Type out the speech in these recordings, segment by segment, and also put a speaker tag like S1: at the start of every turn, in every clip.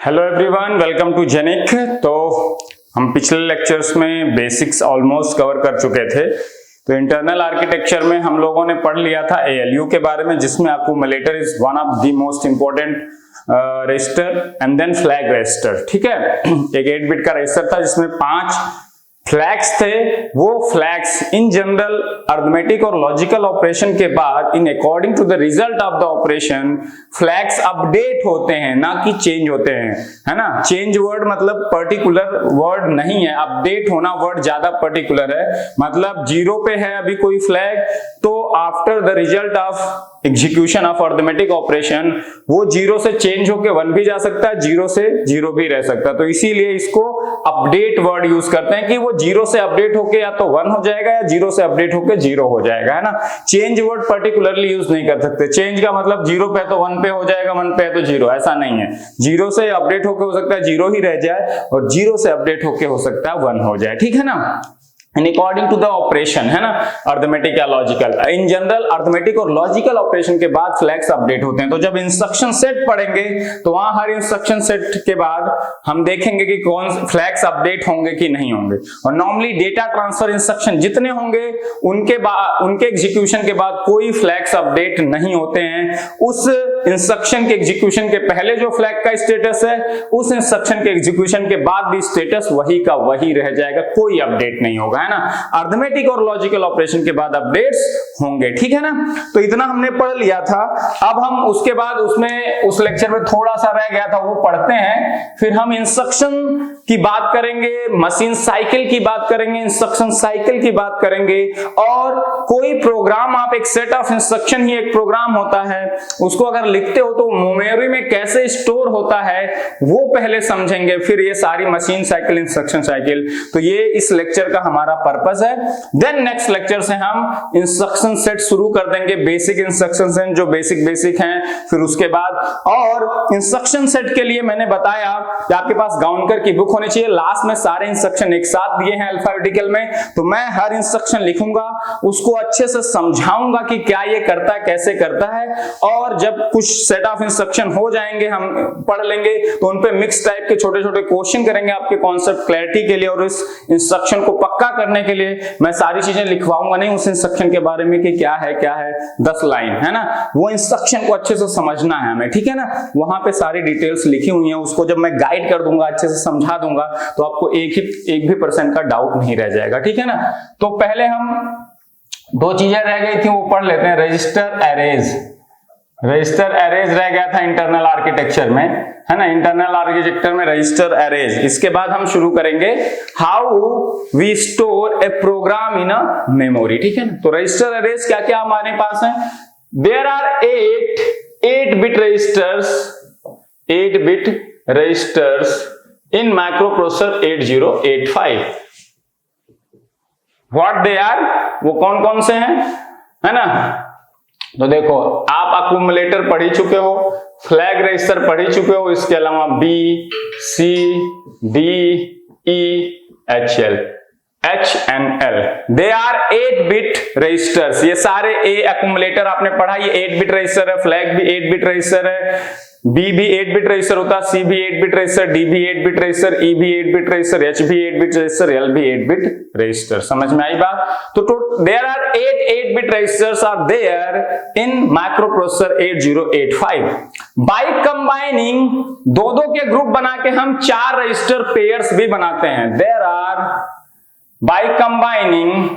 S1: Hello everyone, welcome to जेनिक। तो हम पिछले लेक्चर्स में बेसिक्स ऑलमोस्ट कवर कर चुके थे। तो इंटरनल आर्किटेक्चर में हम लोगों ने पढ़ लिया था एएलयू के बारे में, जिसमें accumulator is one of the most important register and then flag register. ठीक है, एक 8 बिट का रजिस्टर था जिसमें 5 फ्लैग्स थे। वो फ्लैग्स इन जनरल अरिथमेटिक और लॉजिकल ऑपरेशन के बाद in according to the result of the operation flags update होते हैं, ना कि चेंज होते हैं, है ना। चेंज वर्ड मतलब पर्टिकुलर वर्ड नहीं है, अपडेट होना वर्ड ज्यादा पर्टिकुलर है। मतलब 0 पे है अभी कोई फ्लैग, तो after the result of execution of arithmetic operation वो 0 से चेंज होके 1 भी जा सकता है, 0 से 0 भी रह सकता है। तो इसीलिए इसको अपडेट वर्ड यूज करते हैं कि वो 0 से अपडेट होके या तो 1 हो जाएगा या 0 से अपडेट होके 0 हो जाएगा, है ना। चेंज वर्ड पर्टिकुलरली यूज नहीं कर सकते। चेंज का मतलब 0 पे तो 1 पे हो जाएगा, 1 पे तो 0, ऐसा नहीं है। 0 से अपडेट होके हो सकता है 0 ही रह जाए और 0 से अपडेट होके हो सकता है 1 हो जाए, ठीक है ना। In according to the operation, है ना, अरिथमेटिक या लॉजिकल। इन जनरल अरिथमेटिक और लॉजिकल ऑपरेशन के बाद फ्लैग्स अपडेट होते हैं। तो जब इंस्ट्रक्शन सेट पढ़ेंगे तो वहां हर इंस्ट्रक्शन सेट के बाद हम देखेंगे कि कौन फ्लैग्स अपडेट होंगे कि नहीं होंगे। और नॉर्मली डेटा ट्रांसफर इंस्ट्रक्शन जितने होंगे उनके एग्जीक्यूशन के बाद कोई फ्लैग्स अपडेट नहीं होते हैं। उस इंस्ट्रक्शन के एग्जीक्यूशन के पहले जो फ्लैग का स्टेटस है, उस इंस्ट्रक्शन के एग्जीक्यूशन के बाद भी स्टेटस वही का वही रह जाएगा, कोई अपडेट नहीं होगा, है ना। अरिथमेटिक और लॉजिकल ऑपरेशन के बाद अपडेट्स होंगे, ठीक है ना। तो इतना हमने पढ़ लिया था। अब हम उसके बाद उस लेक्चर में थोड़ा सा रह गया था, वो पढ़ते हैं। फिर हम इंस्ट्रक्शन की बात करेंगे, मशीन साइकिल की बात करेंगे, इंस्ट्रक्शन साइकिल की बात करेंगे, और कोई प्रोग्राम, आप एक सेट ऑफ इंस्ट्रक्शन ही एक प्रोग्राम होता है, उसको अगर लिखते हो तो मेमोरी में कैसे स्टोर होता है वो पहले समझेंगे, फिर ये सारी मशीन साइकिल, इंस्ट्रक्शन साइकिल। तो ये इस लेक्चर का हमारा पर्पस है। देन नेक्स्ट लेक्चर से हम इंस्ट्रक्शन सेट शुरू कर देंगे, बेसिक इंस्ट्रक्शन सेट जो बेसिक हैं। फिर उसके बाद, और इंस्ट्रक्शन सेट के लिए मैंने बताया कि आपके पास गाउनकर की बुक होनी चाहिए। लास्ट में सारे इंस्ट्रक्शन एक साथ दिए हैं अल्फाबेटिकल में, तो मैं हर इंस्ट्रक्शन लिखूंगा, उसको अच्छे से समझाऊंगा कि क्या ये करता है, कैसे करता है। और जब कुछ सेट ऑफ इंस्ट्रक्शन हो जाएंगे, हम पढ़ लेंगे, तो उन पे मिक्स टाइप के छोटे छोटे क्वेश्चन करेंगे आपके कॉन्सेप्ट क्लैरिटी के लिए। और इस इंस्ट्रक्शन को पक्का करने के लिए मैं सारी चीजें लिखवाऊंगा नहीं उस इंस्ट्रक्शन के बारे में कि क्या है 10 लाइन, है ना। वो इंस्ट्रक्शन को अच्छे से समझना है हमें, ठीक है ना। वहां पे सारी डिटेल्स लिखी हुई हैं, उसको जब मैं गाइड कर दूंगा, अच्छे से समझा दूंगा, तो आपको एक भी % का डाउट नहीं रह जाएगा, ठीक है ना। तो पहले हम 2 चीजें रह गई थी, वो पढ़ लेते हैं। रजिस्टर एरेज रह गया था इंटरनल आर्किटेक्चर में, है ना। इंटरनल आर्किटेक्चर में रजिस्टर एरेज। इसके बाद हम शुरू करेंगे how we store a program in a memory, ठीक है ना। तो रजिस्टर एरेज क्या क्या हमारे पास है। There are 8 bit registers in microprocessor 8085। What they are, वो कौन कौन से हैं, है ना। तो देखो, आप एक्यूमुलेटर पढ़ ही चुके हो, फ्लैग रजिस्टर पढ़ ही चुके हो, इसके अलावा B, C, D, E, H, L। They are 8 bit registers. ये सारे एक्यूमुलेटर आपने पढ़ा, ये 8 बिट रजिस्टर है, फ्लैग भी 8 बिट रजिस्टर है, B भी 8 बिट रजिस्टर होता है, C भी 8 बिट रजिस्टर, D भी 8 बिट रजिस्टर, E भी 8 बिट रजिस्टर, H भी 8 बिट रजिस्टर, L भी 8 बिट रजिस्टर। समझ में आई बात। तो there are 8 bit registers are there in microprocessor 8085। By combining, दो के ग्रुप बना के हम 4 रजिस्टर पेयर्स भी बनाते हैं। There are by combining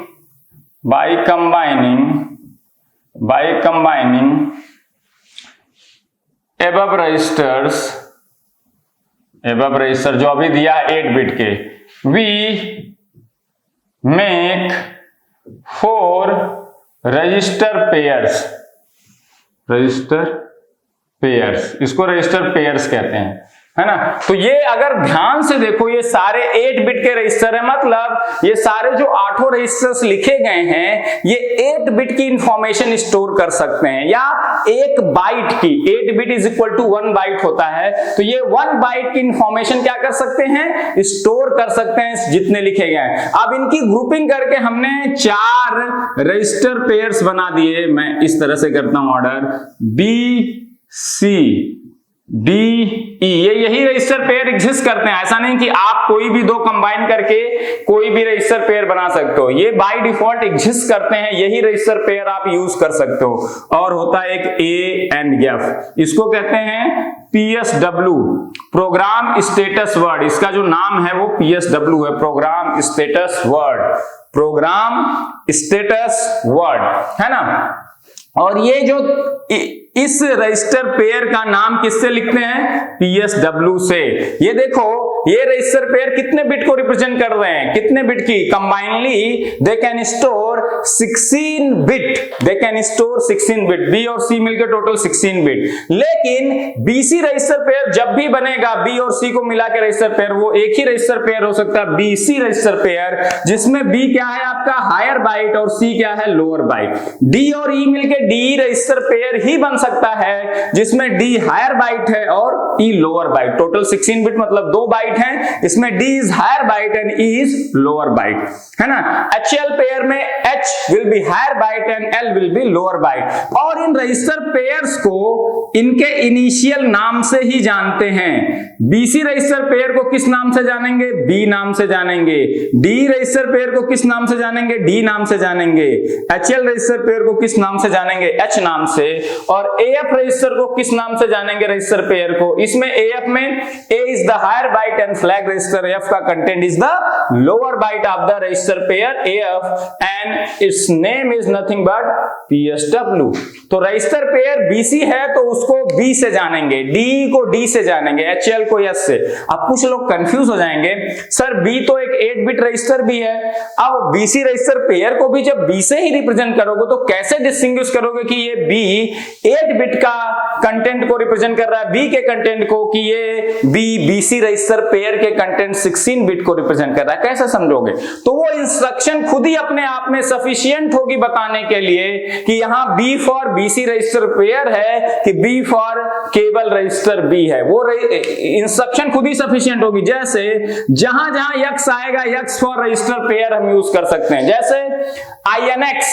S1: above register जो अभी दिया 8 बिट के, we make 4 रजिस्टर पेयर्स, इसको रजिस्टर पेयर्स कहते हैं, है ना। तो ये अगर ध्यान से देखो, ये सारे 8 बिट के रजिस्टर है, मतलब ये सारे जो 8 रजिस्टर्स लिखे गए हैं, ये 8 बिट की इंफॉर्मेशन स्टोर कर सकते हैं, या 1 बाइट की। 8 bit is equal to 1 byte होता है, तो ये 1 बाइट की इंफॉर्मेशन क्या कर सकते हैं, स्टोर कर सकते हैं, जितने लिखे गए हैं। अब इनकी ग्रुपिंग करके हमने 4 रजिस्टर पेयर्स बना दिए। मैं इस तरह से करता हूं ऑर्डर, B, C, DE, ये यही रजिस्टर पेयर एग्जिस्ट करते हैं। ऐसा नहीं कि आप कोई भी दो कंबाइन करके कोई भी रजिस्टर पेयर बना सकते हो, ये बाय डिफॉल्ट एग्जिस्ट करते हैं, यही रजिस्टर पेयर आप यूज कर सकते हो। और होता है एक A एंड F, इसको कहते हैं PSW, प्रोग्राम स्टेटस वर्ड। इसका जो नाम है वो PSW है, program status word, program status word, है ना। और ये जो इस रजिस्टर पेयर का नाम किससे लिखते हैं? PSW से। ये देखो, ये रजिस्टर पेयर कितने बिट को रिप्रेजेंट कर रहे हैं? कितने बिट की? Combinedly they can store 16 bit, they can store 16 bit, B और C मिलकर टोटल 16 बिट। लेकिन BC रजिस्टर पेयर जब भी बनेगा, B और C को मिला के रजिस्टर पेयर, वो एक ही रजिस्टर पेयर हो सकता है, BC रजिस्टर पेयर, जिसमें B क्या है आपका हायर बाइट और C क्या है लोअर बाइट। D और E मिलके DE रजिस्टर पेयर ही बन सकता है, जिसमें D हायर बाइट है और E lower byte. Total 16 bit मतलब 2 बाइट हैं, इसमें D is higher byte and E is lower byte, है ना। HL पेयर में H will be higher byte and L will be lower byte. और इन रजिस्टर पेयर्स को इनके इनिशियल नाम से ही जानते हैं। BC रजिस्टर पेयर को किस नाम से जानेंगे? B नाम से जानेंगे। D रजिस्टर पेयर को किस नाम से जानेंगे? D नाम से जानेंगे। HL रजिस्टर पेयर को किस नाम से जानेंगे? H नाम से। और AF रजिस्टर को किस नाम से जानेंगे रजिस्टर पेयर को? इसमें AF में A is the higher byte and flag register, F का content is the lower byte of the register pair AF and its name is nothing but PSW। तो रजिस्टर पेयर BC है तो उसको B से जानेंगे, DE को D से जानेंगे, HL को S से। अब कुछ लोग कंफ्यूज हो जाएंगे, सर B तो एक 8 बिट रजिस्टर भी है, अब BC रजिस्टर पेयर को भी जब B से ही रिप्रेजेंट करोगे तो कैसे डिस्टिंग्विश करोगे कि ये B 8 बिट का कंटेंट को रिप्रेजेंट कर रहा है B के कंटेंट को, कि ये B BC रजिस्टर पेयर के कंटेंट 16 बिट को रिप्रेजेंट कर रहा है? कैसे समझोगे? तो वो इंस्ट्रक्शन खुद ही अपने आप में सफिशिएंट होगी बताने के लिए कि यहां B for BC register pair है कि B फॉर केवल रजिस्टर B है। वो इंस्ट्रक्शन खुद ही सफिशिएंट होगी। जैसे जहां जहां X आएगा, X फॉर रजिस्टर पेयर हम यूज कर सकते हैं। जैसे INX,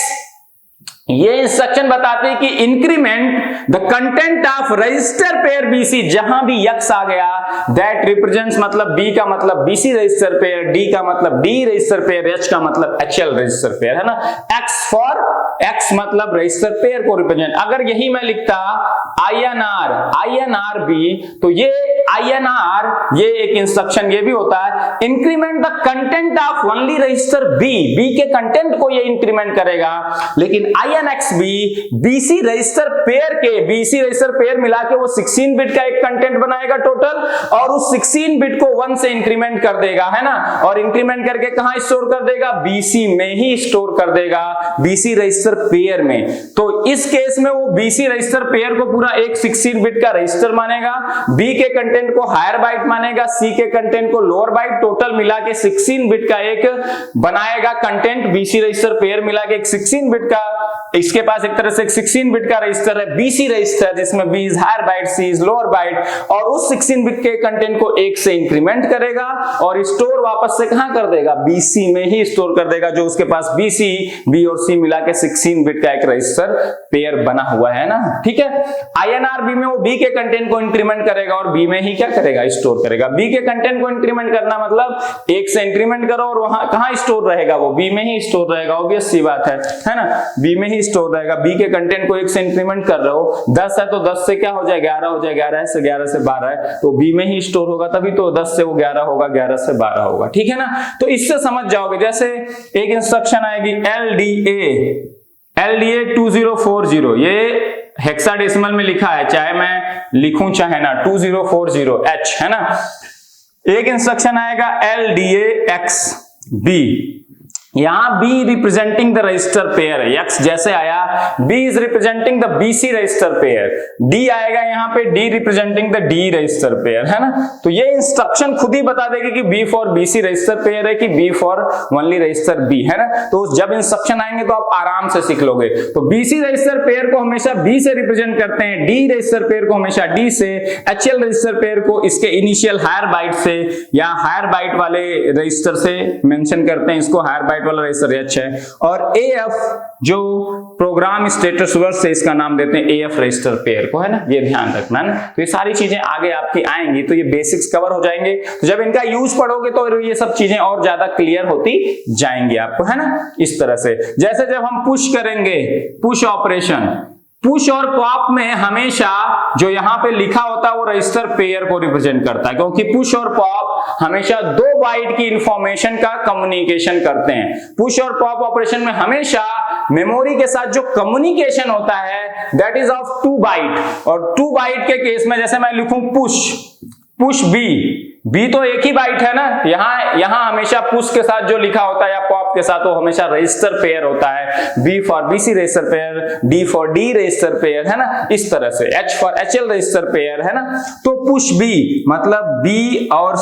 S1: ये इंस्ट्रक्शन बताते हैं कि increment the content of register pair BC, जहां भी X आ गया दैट रिप्रेजेंट्स मतलब B का मतलब BC रजिस्टर पेयर, D का मतलब D रजिस्टर पेयर, H का मतलब HL रजिस्टर पेयर, है ना। X फॉर X मतलब रजिस्टर पेयर को रिप्रेजेंट। अगर यही मैं लिखता INR B, तो ये INR, ये एक इंस्ट्रक्शन ये भी होता है, increment the content of only register B के कंटेंट को ये इंक्रीमेंट करेगा। लेकिन INX B BC register pair के, BC रजिस्टर पेयर मिला के वो 16 बिट का एक कंटेंट बनाएगा टोटल, और उस 16 बिट को 1 से इंक्रीमेंट कर देगा, है ना। और इंक्रीमेंट करके कहां स्टोर कर देगा? BC में ही स्टोर कर देगा, BC रजिस्टर पेयर में। तो इस केस में वो BC रजिस्टर पेयर को पूरा एक 16 बिट का रजिस्टर मानेगा, B के कंटेंट को हायर बाइट मानेगा, C के कंटेंट को लोअर बाइट, टोटल मिला के 16 बिट का एक बनाएगा कंटेंट। BC रजिस्टर पेयर मिला के एक 16 बिट का, इसके पास एक तरह से एक 16 बिट का रजिस्टर है BC रजिस्टर, जिसमें B is higher byte, C is lower byte, और उस 16 बिट के कंटेंट को 1 से इंक्रीमेंट करेगा और स्टोर वापस से कहां कर देगा? BC में ही स्टोर कर देगा, जो उसके पास BC B और C मिला के 16 बिट का एक रजिस्टर पेयर बना हुआ है ना, ठीक है। INR B में वो B के कंटेंट को इंक्रीमेंट करेगा और B में ही क्या करेगा? स्टोर करेगा। B के कंटेंट को इंक्रीमेंट करना मतलब 1 से इंक्रीमेंट करो और वहां कहां स्टोर रहेगा? वो B में ही स्टोर रहेगा, ऑब्वियस सी बात है ना। B में ही स्टोर रहेगा। B के कंटेंट को 1 से इंक्रीमेंट कर रहे हो, 10 है तो 10 से क्या हो जाए? 11 हो जाए, 11 से 11 से 12 है तो B में ही स्टोर होगा, तभी तो 10 से वो 11 होगा, 11 से 12 होगा, ठीक है ना। तो इससे समझ जाओगे। जैसे एक इंस्ट्रक्शन आएगी LDA 2040, ये हेक्साडेसिमल में लिखा है, चाहे मैं लिखूं चाहे ना, 2040H, है ना। एक इंस्ट्रक्शन आएगा LDAXB, यहां B representing the register pair है, X जैसे आया, B is representing the BC register pair, D आएगा यहाँ पे D representing the D register pair, है ना। तो ये इंस्ट्रक्शन खुद ही बता देगी कि B for BC register pair है कि B for only register B, है ना। तो जब इंस्ट्रक्शन आएंगे तो आप आराम से सीख लोगे। तो BC रजिस्टर पेयर को हमेशा B से रिप्रेजेंट करते हैं, D रजिस्टर पेयर को हमेशा D से, HL रजिस्टर पेयर को इसके इनिशियल हायर बाइट से या हायर बाइट वाले रजिस्टर से मेंशन करते हैं, इसको हायर बाइट बाइट वाला रजिस्टर एच है, और AF जो प्रोग्राम स्टेटस वर्ड से इसका नाम देते हैं AF रजिस्टर पेयर को, है ना, ये ध्यान रखना है ना। तो ये सारी चीजें आगे आपकी आएंगी, तो ये बेसिक्स कवर हो जाएंगे। तो जब इनका यूज पढ़ोगे तो ये सब चीजें और ज्यादा क्लियर होती जाएंगी आपको, है ना। इस तरह से जैसे जब हम पुश करेंगे, पुश ऑपरेशन, पुश और पॉप में हमेशा जो यहां पे लिखा होता है वो रजिस्टर पेयर को रिप्रेजेंट करता है, क्योंकि पुश और पॉप हमेशा 2 बाइट की इंफॉर्मेशन का कम्युनिकेशन करते हैं। पुश और पॉप ऑपरेशन में हमेशा मेमोरी के साथ जो कम्युनिकेशन होता है दैट इज ऑफ 2 बाइट, और 2 बाइट के केस में जैसे मैं लिखूं पुश बी तो एक ही बाइट है ना, यहां हमेशा पुश के साथ जो लिखा होता है या पॉप के साथ वो हमेशा रजिस्टर पेयर होता है। B for BC register pair, D for D register pair, है ना, इस तरह से H for HL register pair, है ना। तो पुश B मतलब B और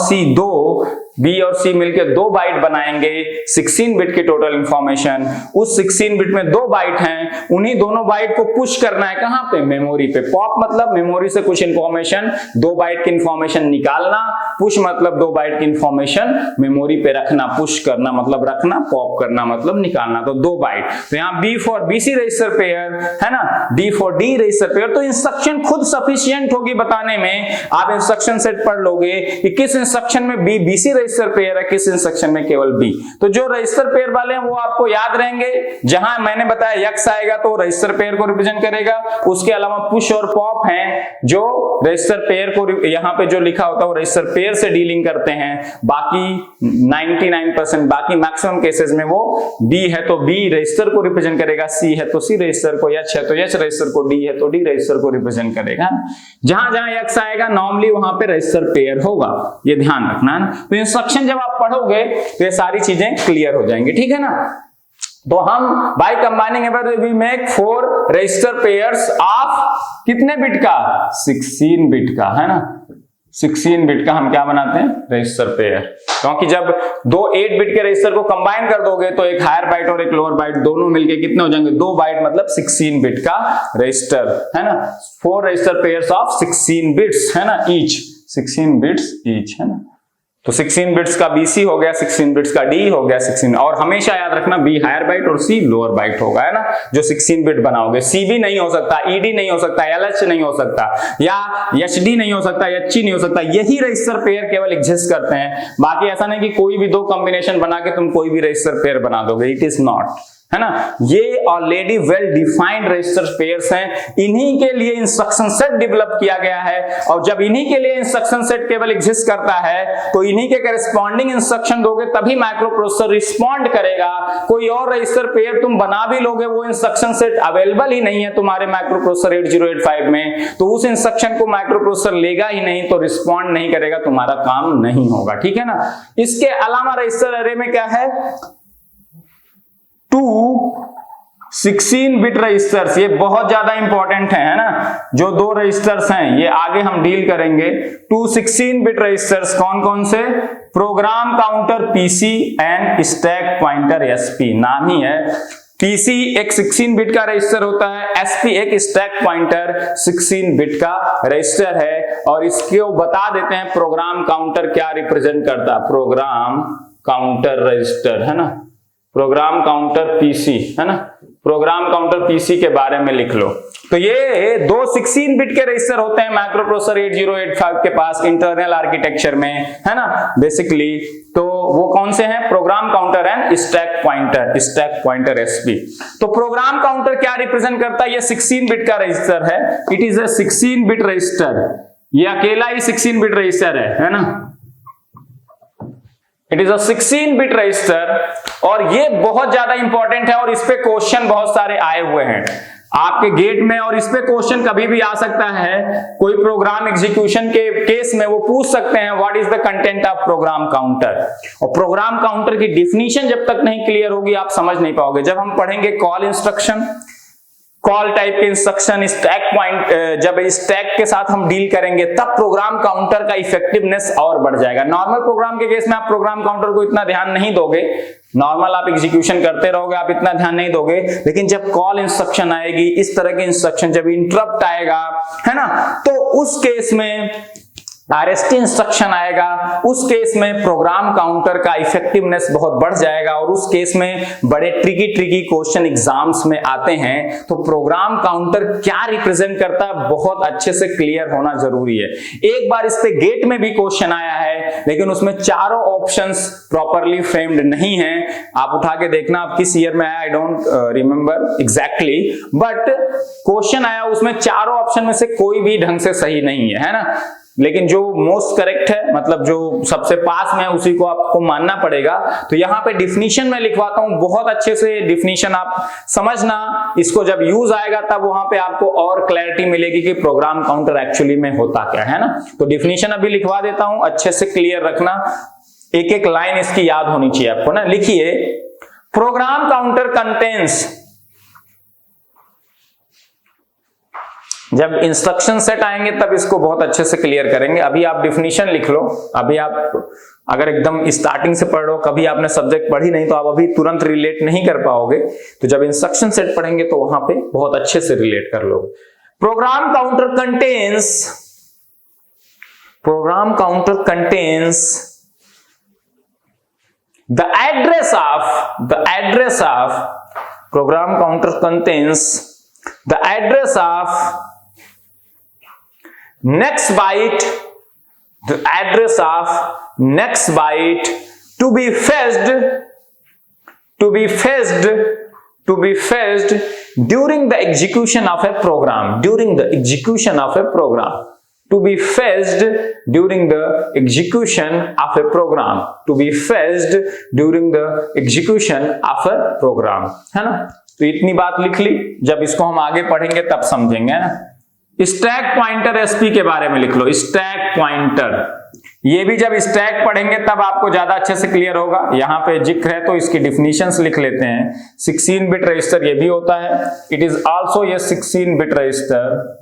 S1: C मिलके 2 बाइट बनाएंगे, 16 बिट की टोटल इंफॉर्मेशन। उस 16 बिट में 2 बाइट हैं, उन्हीं दोनों बाइट को पुश करना है कहां पे, मेमोरी पे। पॉप मतलब मेमोरी से कुछ इंफॉर्मेशन, 2 बाइट की इंफॉर्मेशन निकालना, पुश मतलब 2 बाइट की इंफॉर्मेशन मेमोरी पे रखना। पुश करना मतलब रखना, पॉप करना मतलब निकालना, तो 2 बाइट। तो यहाँ B for BC register pair, है ना, D for D register pair. तो इंस्ट्रक्शन खुद सफिशिएंट होगी बताने में। आप इंस्ट्रक्शन सेट पढ़ लोगे कि किस इंस्ट्रक्शन में BC रजिस्टर पेयर है, किस इंस्ट्रक्शन में केवल B। तो जो रजिस्टर पेयर वाले हैं वो आपको याद रहेंगे। जहां मैंने बताया X आएगा तो रजिस्टर पेयर को रिप्रेजेंट करेगा। उसके अलावा पुश और पॉप हैं जो रजिस्टर पेयर को, यहां पे जो लिखा होता है वो रजिस्टर पेयर से डीलिंग करते हैं। बाकी 99% बाकी मैक्सिमम केसेस में वो B है तो B रजिस्टर को रिप्रेजेंट करेगा, C है तो C रजिस्टर को, H है तो H रजिस्टर को, D है तो D रजिस्टर को रिप्रेजेंट करेगा। जहां जहां X आएगा नॉर्मली वहां पे रजिस्टर पेयर होगा, ये ध्यान रखना है। तो इंस्ट्रक्शन जब आप पढ़ोगे तो ये सारी चीजें क्लियर हो जाएंगी, ठीक है ना। तो हम by combining we make 4 register pairs of कितने बिट का, 16 बिट का, है ना। 16 बिट का हम क्या बनाते हैं, रजिस्टर पेयर। क्योंकि जब 2 8 बिट के रजिस्टर को कंबाइन कर दोगे तो एक हायर बाइट और एक लोअर बाइट दोनों मिलके कितने हो जाएंगे, 2 बाइट मतलब 16 बिट का रजिस्टर, है ना। 4 रजिस्टर पेयर्स ऑफ 16 बिट्स, है ना, ईच 16 बिट्स ईच, है ना। तो 16 बिट्स का BC हो गया, 16 बिट्स का D हो गया 16, और हमेशा याद रखना B हायर बाइट और C लोअर बाइट होगा, है ना। जो 16 बिट बनाओगे CB नहीं हो सकता, ED नहीं हो सकता, LH नहीं हो सकता, या HD नहीं हो सकता, HE नहीं हो सकता। यही रजिस्टर पेयर केवल एग्जिस्ट करते हैं। बाकी ऐसा नहीं कि कोई भी 2 कॉम्बिनेशन बना के तुम कोई भी रजिस्टर पेयर बना दोगे, इट इज नॉट, है ना। ये already well defined register pairs हैं, इन्हीं के लिए इंस्ट्रक्शन सेट डेवलप किया गया है। और जब इन्हीं के लिए इंस्ट्रक्शन सेट केवल एग्जिस्ट करता है तो इन्हीं के करेस्पॉन्डिंग इंस्ट्रक्शन दोगे तभी माइक्रो प्रोसेसर रिस्पॉन्ड करेगा। कोई और रजिस्टर पेयर तुम बना भी लोगे, वो इंस्ट्रक्शन सेट अवेलेबल ही नहीं है तुम्हारे माइक्रो प्रोसेसर 8085 में, तो उस इंस्ट्रक्शन को माइक्रो प्रोसेसर लेगा ही नहीं, तो रिस्पॉन्ड नहीं करेगा, तुम्हारा काम नहीं होगा, ठीक है ना। इसके अलावा रजिस्टर अरे में क्या है, 2 16 बिट रजिस्टर्स, ये बहुत ज्यादा इंपॉर्टेंट है ना। जो 2 रजिस्टर्स हैं ये आगे हम डील करेंगे। 2 16 बिट रजिस्टर्स कौन कौन से, program counter PC and stack pointer SP, नाम ही है। PC एक 16 बिट का रजिस्टर होता है, SP एक स्टैक पॉइंटर 16 बिट का रजिस्टर है। और इसको बता देते हैं प्रोग्राम काउंटर क्या रिप्रेजेंट करता है, प्रोग्राम काउंटर रजिस्टर, है ना, प्रोग्राम काउंटर PC, है ना। प्रोग्राम काउंटर PC के बारे में लिख लो। तो ये 2 16 बिट के रजिस्टर होते हैं माइक्रो प्रोसेसर 8085 के पास इंटरनल आर्किटेक्चर में, है ना, बेसिकली। तो वो कौन से हैं, program counter and stack pointer SP। तो प्रोग्राम काउंटर क्या रिप्रेजेंट करता है, ये 16 बिट का रजिस्टर है, it is a 16 bit register, ये अकेला ही 16 बिट रजिस्टर है ना। It is a 16 bit register, और ये बहुत ज्यादा इंपॉर्टेंट है और इस पे क्वेश्चन बहुत सारे आए हुए हैं आपके गेट में, और इस पे क्वेश्चन कभी भी आ सकता है। कोई प्रोग्राम एग्जीक्यूशन के केस में वो पूछ सकते हैं what is the content of program counter, और प्रोग्राम काउंटर की डिफिनीशन जब तक नहीं क्लियर होगी आप समझ नहीं पाओगे। जब हम पढ़ेंगे कॉल इंस्ट्रक्शन, कॉल टाइप के इंस्ट्रक्शन, स्टैक पॉइंट, जब स्टैक के साथ हम डील करेंगे तब प्रोग्राम काउंटर का इफेक्टिवनेस और बढ़ जाएगा। नॉर्मल प्रोग्राम के केस में आप प्रोग्राम काउंटर को इतना ध्यान नहीं दोगे, नॉर्मल आप एग्जीक्यूशन करते रहोगे, आप इतना ध्यान नहीं दोगे। लेकिन जब कॉल इंस्ट्रक्शन आएगी, इस तरह के इंस्ट्रक्शन, जब इंटरप्ट आएगा, है ना, तो उस केस में RST इंस्ट्रक्शन आएगा, उस केस में प्रोग्राम काउंटर का इफेक्टिवनेस बहुत बढ़ जाएगा और उस केस में बड़े ट्रिकी क्वेश्चन एग्जाम्स में आते हैं। तो प्रोग्राम काउंटर क्या रिप्रेजेंट करता है बहुत अच्छे से क्लियर होना जरूरी है। एक बार इस पे गेट में भी क्वेश्चन आया है, लेकिन उसमें चारों ऑप्शंस प्रॉपरली फ्रेम्ड नहीं है। आप उठा के देखना आप किस ईयर में आया, I don't remember exactly, but question आया उसमें चारों ऑप्शन में से कोई भी ढंग से सही नहीं है ना। लेकिन जो मोस्ट करेक्ट है, मतलब जो सबसे पास में है, उसी को आपको मानना पड़ेगा। तो यहाँ पे डिफिनीशन में लिखवाता हूं, बहुत अच्छे से डिफिनीशन आप समझना, इसको जब यूज आएगा तब वहां पे आपको और क्लैरिटी मिलेगी कि प्रोग्राम काउंटर एक्चुअली में होता क्या है ना। तो डिफिनीशन अभी लिखवा देता हूं, अच्छे से क्लियर रखना, एक एक लाइन इसकी याद होनी चाहिए आपको ना। लिखिए, प्रोग्राम काउंटर कंटेन्स, जब इंस्ट्रक्शन सेट आएंगे तब इसको बहुत अच्छे से क्लियर करेंगे। अभी आप डिफिनीशन लिख लो, अभी आप अगर एकदम स्टार्टिंग से पढ़ लो, कभी आपने सब्जेक्ट पढ़ी नहीं तो आप अभी तुरंत रिलेट नहीं कर पाओगे। तो जब इंस्ट्रक्शन सेट पढ़ेंगे तो वहां पे बहुत अच्छे से रिलेट कर लोगे। Program counter contains the address of program counter contains the address of next byte to be fetched during the execution of a program, to be fetched during the execution of a program, है ना। तो इतनी बात लिख ली, जब इसको हम आगे पढ़ेंगे तब समझेंगे ना। स्टैक पॉइंटर एसपी के बारे में लिख लो, स्टैक पॉइंटर, ये भी जब स्टैक पढ़ेंगे तब आपको ज्यादा अच्छे से क्लियर होगा। यहाँ पे जिक्र है तो इसकी डिफिनीशंस लिख लेते हैं। 16 बिट रजिस्टर ये भी होता है, इट इज आल्सो ये 16 बिट रजिस्टर।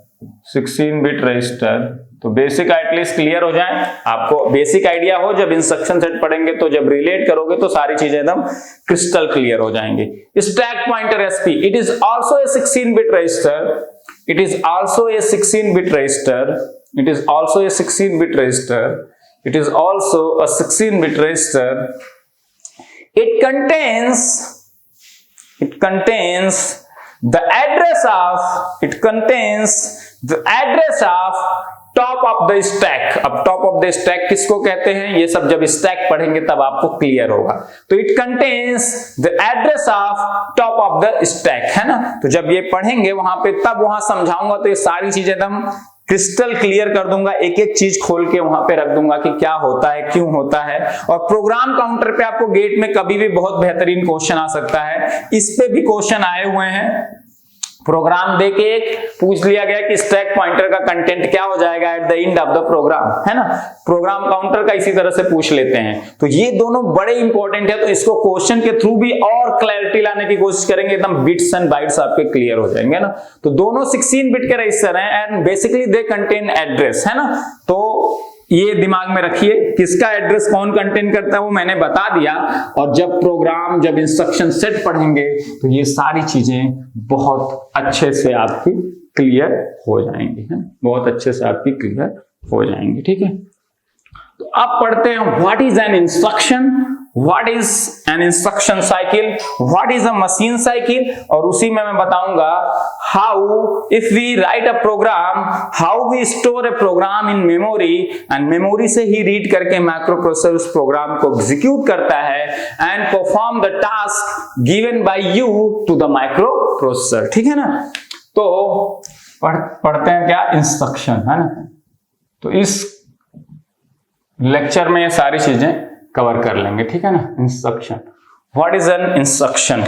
S1: तो बेसिक एटलीस्ट क्लियर हो जाए, आपको बेसिक आइडिया हो, जब इंस्ट्रक्शन सेट पढ़ेंगे तो जब रिलेट करोगे तो सारी चीजें एकदम क्रिस्टल क्लियर हो जाएंगी। Stack pointer SP, it is also a 16 bit register, it is also a 16 bit register, it is also a 16 bit register, it is also a 16 bit register. It contains the address of top of the stack. अब top of the stack किसको कहते हैं, ये सब जब stack पढ़ेंगे तब आपको क्लियर होगा। तो it contains the address of top of the stack, है ना। तो जब ये पढ़ेंगे वहां पे तब वहां समझाऊंगा तो ये सारी चीजें एकदम क्रिस्टल क्लियर कर दूंगा, एक एक चीज खोल के वहां पे रख दूंगा कि क्या होता है, क्यों होता है। और प्रोग्राम काउंटर पे आपको गेट में कभी भी बहुत बेहतरीन क्वेश्चन आ सकता है, इस पे भी क्वेश्चन आए हुए हैं। प्रोग्राम देके एक पूछ लिया गया कि स्टैक पॉइंटर का कंटेंट क्या हो जाएगा at the end of the program, है ना। प्रोग्राम काउंटर का इसी तरह से पूछ लेते हैं। तो ये दोनों बड़े इंपॉर्टेंट है, तो इसको क्वेश्चन के थ्रू भी और क्लैरिटी लाने की कोशिश करेंगे, एकदम बिट्स एंड बाइट्स आपके क्लियर हो जाएंगे ना। तो दोनों 16 बिट के रजिस्टर हैं and basically they contain address, है ना। तो ये दिमाग में रखिए, किसका एड्रेस कौन कंटेन करता है वो मैंने बता दिया। और जब इंस्ट्रक्शन सेट पढ़ेंगे तो ये सारी चीजें बहुत अच्छे से आपकी क्लियर हो जाएंगी, है, बहुत अच्छे से आपकी क्लियर हो जाएंगी, ठीक है। तो अब पढ़ते हैं what is an instruction, what is an instruction cycle, what is a machine cycle, और उसी में मैं बताऊंगा how if we write a program, how we store a program in memory, and memory से ही रीड करके माइक्रोप्रोसेसर उस program को एग्जीक्यूट करता है and perform the task given by you to the microprocessor, ठीक है ना। तो पढ़ते हैं क्या, इंस्ट्रक्शन, है ना। तो इस लेक्चर में ये सारी चीजें कवर कर लेंगे, ठीक है ना। Instruction, what is an instruction,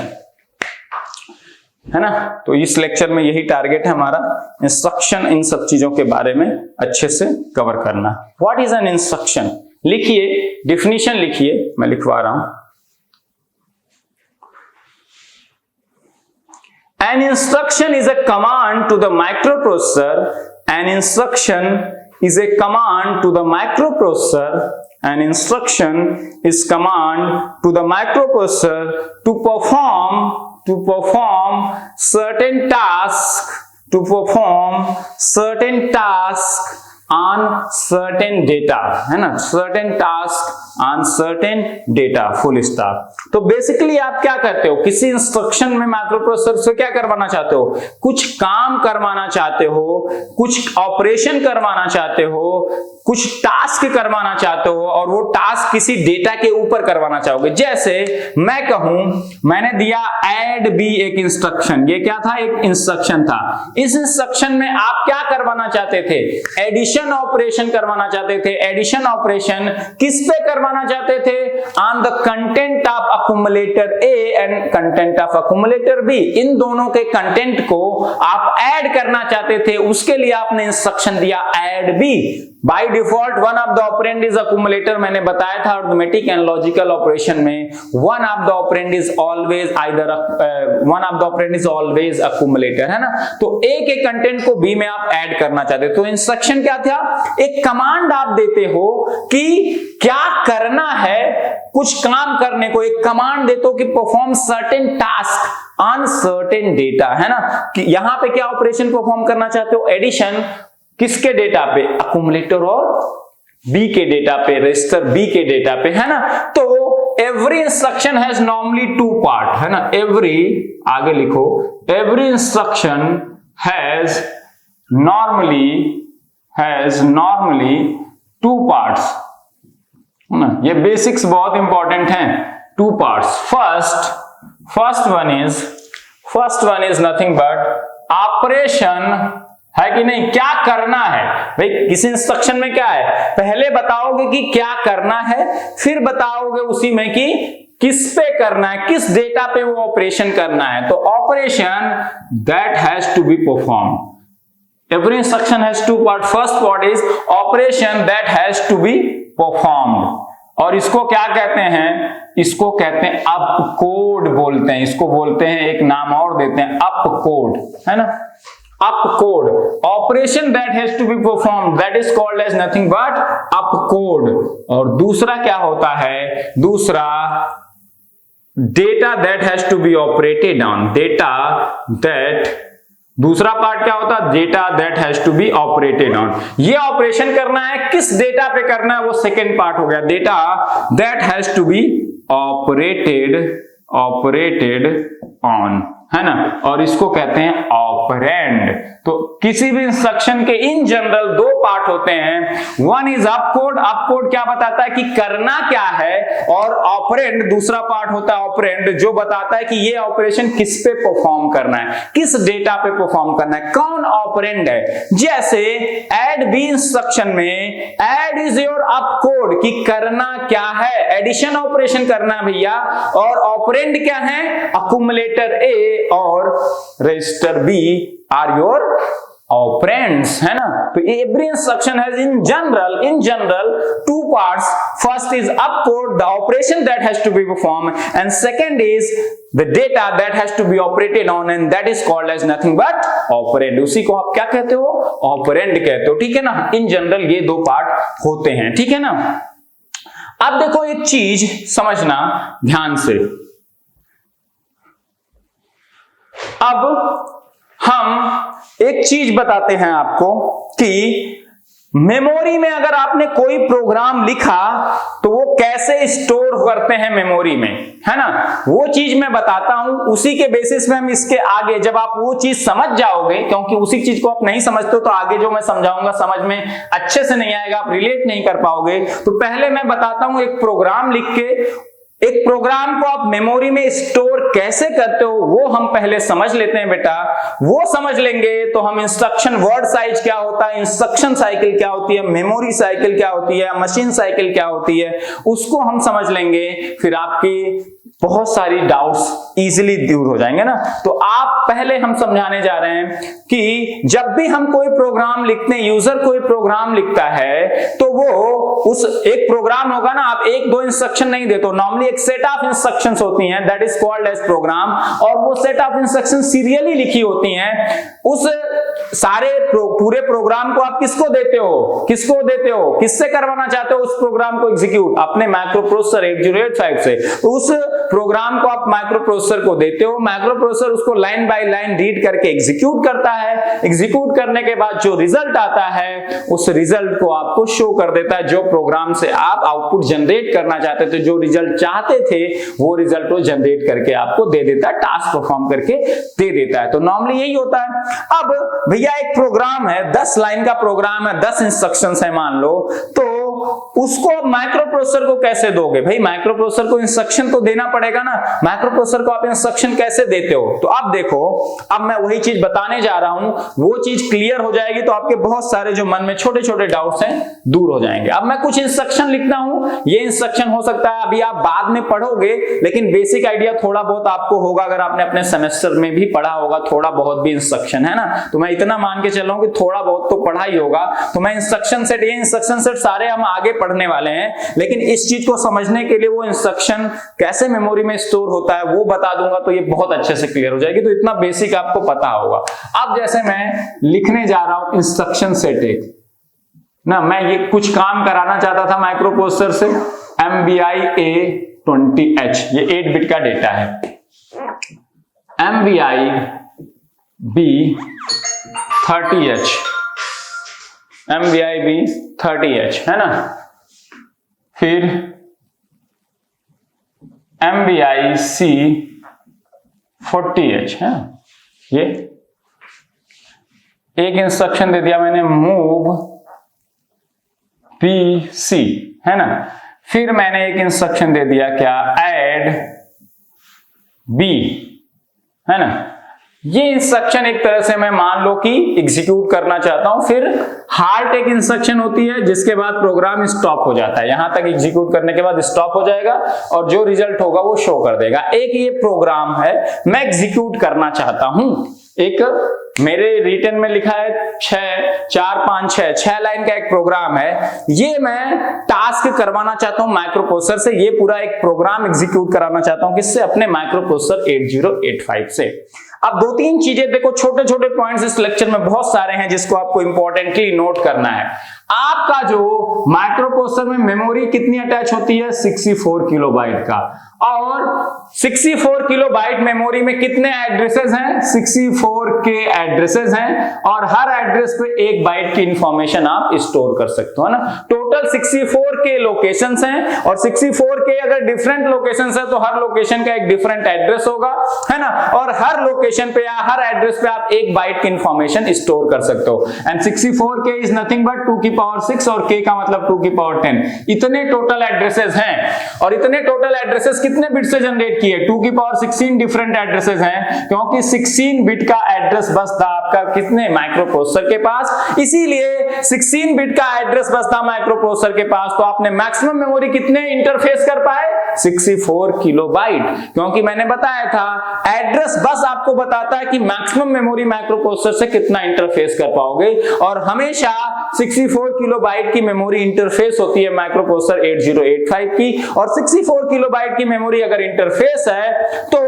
S1: है ना। तो इस लेक्चर में यही टारगेट है हमारा, इंस्ट्रक्शन, इन सब चीजों के बारे में अच्छे से कवर करना। व्हाट इज एन इंस्ट्रक्शन, लिखिए, डिफिनीशन लिखिए, मैं लिखवा रहा हूं। An instruction is a command to the microprocessor. An instruction is a command to the microprocessor. An instruction is command to the microprocessor to perform certain tasks on certain data, है ना, certain task on certain data, full stop. तो basically आप क्या करते हो, किसी instruction में microprocessor से क्या करवाना चाहते हो, कुछ काम करवाना चाहते हो, कुछ ऑपरेशन करवाना चाहते हो, कुछ टास्क करवाना चाहते हो, और वो टास्क किसी डेटा के ऊपर करवाना चाहोगे। जैसे मैं कहूं, मैंने दिया ऐड बी एक इंस्ट्रक्शन, ये क्या था, एक इंस्ट्रक्शन था। इस इंस्ट्रक्शन में आप क्या करवाना चाहते थे, एडिशन ऑपरेशन करवाना चाहते थे। एडिशन ऑपरेशन किस पे करवाना चाहते थे, on the content of accumulator A and content of accumulator B, इन दोनों के कंटेंट को आप ऐड करना चाहते थे। उसके लिए आपने इंस्ट्रक्शन दिया add B. By default one of the operand is accumulator, मैंने बताया था अरिथमेटिक एंड लॉजिकल ऑपरेशन में one of the operand is always accumulator, है ना। तो ए के कंटेंट को बी में आप ऐड करना चाहते हो। तो इंस्ट्रक्शन क्या था, एक कमांड आप देते हो कि क्या करना है, कुछ काम करने को एक कमांड देते हो कि perform certain task on certain data, है ना। कि यहां पे क्या ऑपरेशन परफॉर्म करना चाहते हो, एडिशन किसके डेटा पे, अक्यूमुलेटर और बी के डेटा पे, रजिस्टर बी के डेटा पे, है ना। तो every instruction has normally two part, है ना। एवरी, आगे लिखो, every instruction has normally two parts, है ना। ये बेसिक्स बहुत इंपॉर्टेंट हैं, two parts. First one is nothing but operation, है कि नहीं, क्या करना है भाई। किसी इंस्ट्रक्शन में क्या है, पहले बताओगे कि क्या करना है, फिर बताओगे उसी में कि किस पे करना है, किस डेटा पे वो ऑपरेशन करना है। तो operation that has to be performed, every instruction has two part. First part is operation that has to be performed, और इसको क्या कहते हैं, इसको कहते हैं अप कोड बोलते हैं, इसको बोलते हैं, एक नाम और देते हैं अप कोड, है ना। up code, operation that has to be performed, that is called as nothing but up code। और दूसरा क्या होता है, दूसरा data that has to be operated on, दूसरा पार्ट क्या होता है, data that has to be operated on. ये ऑपरेशन करना है, किस डेटा पे करना है, वो सेकेंड पार्ट हो गया। Data that has to be operated on, है ना, और इसको कहते हैं ऑपरेंड। तो किसी भी इंस्ट्रक्शन के इन जनरल दो पार्ट होते हैं, one is up code, up code क्या बताता है कि करना क्या है, और ऑपरेंड दूसरा पार्ट होता है ऑपरेंड, जो बताता है कि ये ऑपरेशन किस पे परफॉर्म करना है, किस डेटा पे परफॉर्म करना है, कौन ऑपरेंड है। जैसे ऐड बी इंस्ट्रक्शन में add is your up code, कि करना क्या है, एडिशन ऑपरेशन करना है भैया, और ऑपरेंड क्या है, अक्यूमुलेटर ए और register B are your operands, है ना। तो every instruction has in general two parts. First is opcode, the operation that has to be perform, and second is the data that has to be operated on, and that is called as nothing but operand. उसी को आप क्या कहते हो, operand कहते हो, ठीक है ना। इन जनरल ये दो पार्ट होते हैं, ठीक है ना। अब देखो एक चीज समझना ध्यान से, अब हम एक चीज बताते हैं आपको कि मेमोरी में अगर आपने कोई प्रोग्राम लिखा तो वो कैसे स्टोर करते हैं मेमोरी में, है ना, वो चीज मैं बताता हूं। उसी के बेसिस में हम इसके आगे, जब आप वो चीज समझ जाओगे, क्योंकि उसी चीज को आप नहीं समझते हो तो आगे जो मैं समझाऊंगा समझ में अच्छे से नहीं आएगा, आप रिलेट नहीं कर पाओगे। तो पहले मैं बताता हूं, एक प्रोग्राम लिख के एक प्रोग्राम को आप मेमोरी में स्टोर कैसे करते हो वो हम पहले समझ लेते हैं बेटा। वो समझ लेंगे तो हम इंस्ट्रक्शन वर्ड साइज क्या होता है, इंस्ट्रक्शन साइकिल क्या होती है, मेमोरी साइकिल क्या होती है, मशीन साइकिल क्या होती है, उसको हम समझ लेंगे। फिर आपकी बहुत सारी डाउट्स इजीली दूर हो जाएंगे ना। तो आप पहले हम समझाने जा रहे हैं कि जब भी हम कोई प्रोग्राम लिखते हैं, यूजर कोई प्रोग्राम लिखता है तो वो उस एक प्रोग्राम होगा ना, आप एक दो इंस्ट्रक्शन नहीं देते हो, नॉर्मली एक सेट ऑफ इंस्ट्रक्शंस होती हैं, that is called as program. और वो सेट ऑफ इंस्ट्रक्शन सीरियली लिखी होती हैं। उस सारे पूरे प्रोग्राम को आप किसको देते हो, किससे करवाना चाहते हो उस प्रोग्राम को एग्जीक्यूट, अपने माइक्रोप्रोसेसर 8085 से। उस प्रोग्राम को आप माइक्रो प्रोसेसर को देते हो, माइक्रो प्रोसेसर उसको लाइन बाय लाइन रीड करके एग्जीक्यूट करता है, एग्जीक्यूट करने के बाद जो रिजल्ट आता है उस रिजल्ट को आपको शो कर देता है। जो प्रोग्राम से आप आउटपुट जनरेट करना चाहते थे, जो रिजल्ट चाहते थे, वो रिजल्ट को जनरेट करके आपको दे देता है, टास्क परफॉर्म करके दे देता है। तो नॉर्मली यही होता है। अब भैया एक प्रोग्राम है, 10 लाइन का प्रोग्राम है, 10 इंस्ट्रक्शंस है मान लो, तो उसको माइक्रो प्रोसेसर को कैसे दोगे? भाई माइक्रो प्रोसेसर को इंस्ट्रक्शन तो देना पड़ेगा ना। माइक्रो प्रोसेसर को आप इंस्ट्रक्शन कैसे देते हो? तो अब देखो, अब मैं वही चीज बताने जा रहा हूं, वो चीज क्लियर हो जाएगी तो आपके बहुत सारे जो मन में छोटे छोटे डाउट्स हैं दूर हो जाएंगे। अब मैं कुछ इंस्ट्रक्शन लिखता हूं, ये इंस्ट्रक्शन हो सकता है अभी आप बाद में पढ़ोगे, लेकिन बेसिक आइडिया थोड़ा बहुत आपको होगा अगर आपने अपने सेमेस्टर में भी पढ़ा होगा। थोड़ा बहुत भी इंस्ट्रक्शन है ना, तो मैं इतना मान के चल रहा हूं कि थोड़ा बहुत तो पढ़ा ही होगा। तो मैं इंस्ट्रक्शन सेट, ये इंस्ट्रक्शन सेट सारे हम आगे पढ़ने वाले हैं, लेकिन इस चीज को समझने के लिए वो इंस्ट्रक्शन कैसे मेमोरी में स्टोर होता है वो बता दूंगा, तो ये बहुत अच्छे से क्लियर हो जाएगी। तो इतना बेसिक आपको पता होगा। अब जैसे मैं लिखने जा रहा हूं इंस्ट्रक्शन सेट एक ना, मैं ये कुछ काम कराना चाहता था माइक्रो प्रोसेसर से, MVI A20H, ये 8 बिट का डेटा है, MVI B30H, MVI B30H है ना, फिर MVI C40H है। ये एक इंस्ट्रक्शन दे दिया मैंने, मूव PC है ना। फिर मैंने एक इंस्ट्रक्शन दे दिया क्या, ऐड B है ना। ये इंस्ट्रक्शन एक तरह से मैं मान लो कि एग्जीक्यूट करना चाहता हूं। फिर हार्ट एक इंस्ट्रक्शन होती है जिसके बाद प्रोग्राम स्टॉप हो जाता है, यहां तक एग्जीक्यूट करने के बाद स्टॉप हो जाएगा और जो रिजल्ट होगा वो शो कर देगा। एक ये प्रोग्राम है, मैं एग्जीक्यूट करना चाहता हूं। एक मेरे रिटन में लिखा है 6 लाइन का एक प्रोग्राम है, ये मैं टास्क करवाना चाहता हूं माइक्रो प्रोसेसर से। ये पूरा एक प्रोग्राम एग्जीक्यूट कराना चाहता हूं, किससे? अपने माइक्रो प्रोसेसर 8085 से। अब 2-3 चीजें देखो, छोटे छोटे पॉइंट्स इस लेक्चर में बहुत सारे हैं जिसको आपको इंपॉर्टेंटली नोट करना है। आपका जो माइक्रो प्रोसेसर में मेमोरी कितनी अटैच होती है? 64 किलोबाइट का, और 64 किलोबाइट मेमोरी में कितने एड्रेसेस हैं? 64 के एड्रेसेस हैं, और हर एड्रेस पे 1 बाइट की इंफॉर्मेशन आप स्टोर कर सकते हो, है ना। टोटल 64 के लोकेशंस हैं, और 64 के अगर डिफरेंट लोकेशंस है तो हर लोकेशन का एक डिफरेंट एड्रेस होगा, है ना। और हर लोकेशन पे या हर एड्रेस पे आप 1 बाइट की इंफॉर्मेशन स्टोर कर सकते हो। एंड 64 के इज नथिंग बट 2 की पावर 6 और k का मतलब 2 की पावर 10। इतने टोटल एड्रेसेस हैं, और इतने टोटल एड्रेसेस कितने बिट से जनरेट किए? 2 की पावर 16 डिफरेंट एड्रेसेस हैं, क्योंकि 16 बिट का एड्रेस बस था आपका कितने? माइक्रो प्रोसेसर के पास। इसीलिए 16 बिट का एड्रेस बस था माइक्रो प्रोसेसर के पास, तो आपने मैक्सिमम मेमोरी कितने इंटरफेस कर पाए? 64 किलोबाइट, क्योंकि मैंने बताया था एड्रेस बस आपको बताता है कि मैक्सिमम मेमोरी माइक्रो प्रोसेसर से कितना इंटरफेस कर पाओगे, और हमेशा 64 किलोबाइट की मेमोरी इंटरफेस होती है माइक्रो प्रोसेसर 8085 की। और 64 किलोबाइट की मेमोरी अगर इंटरफेस है तो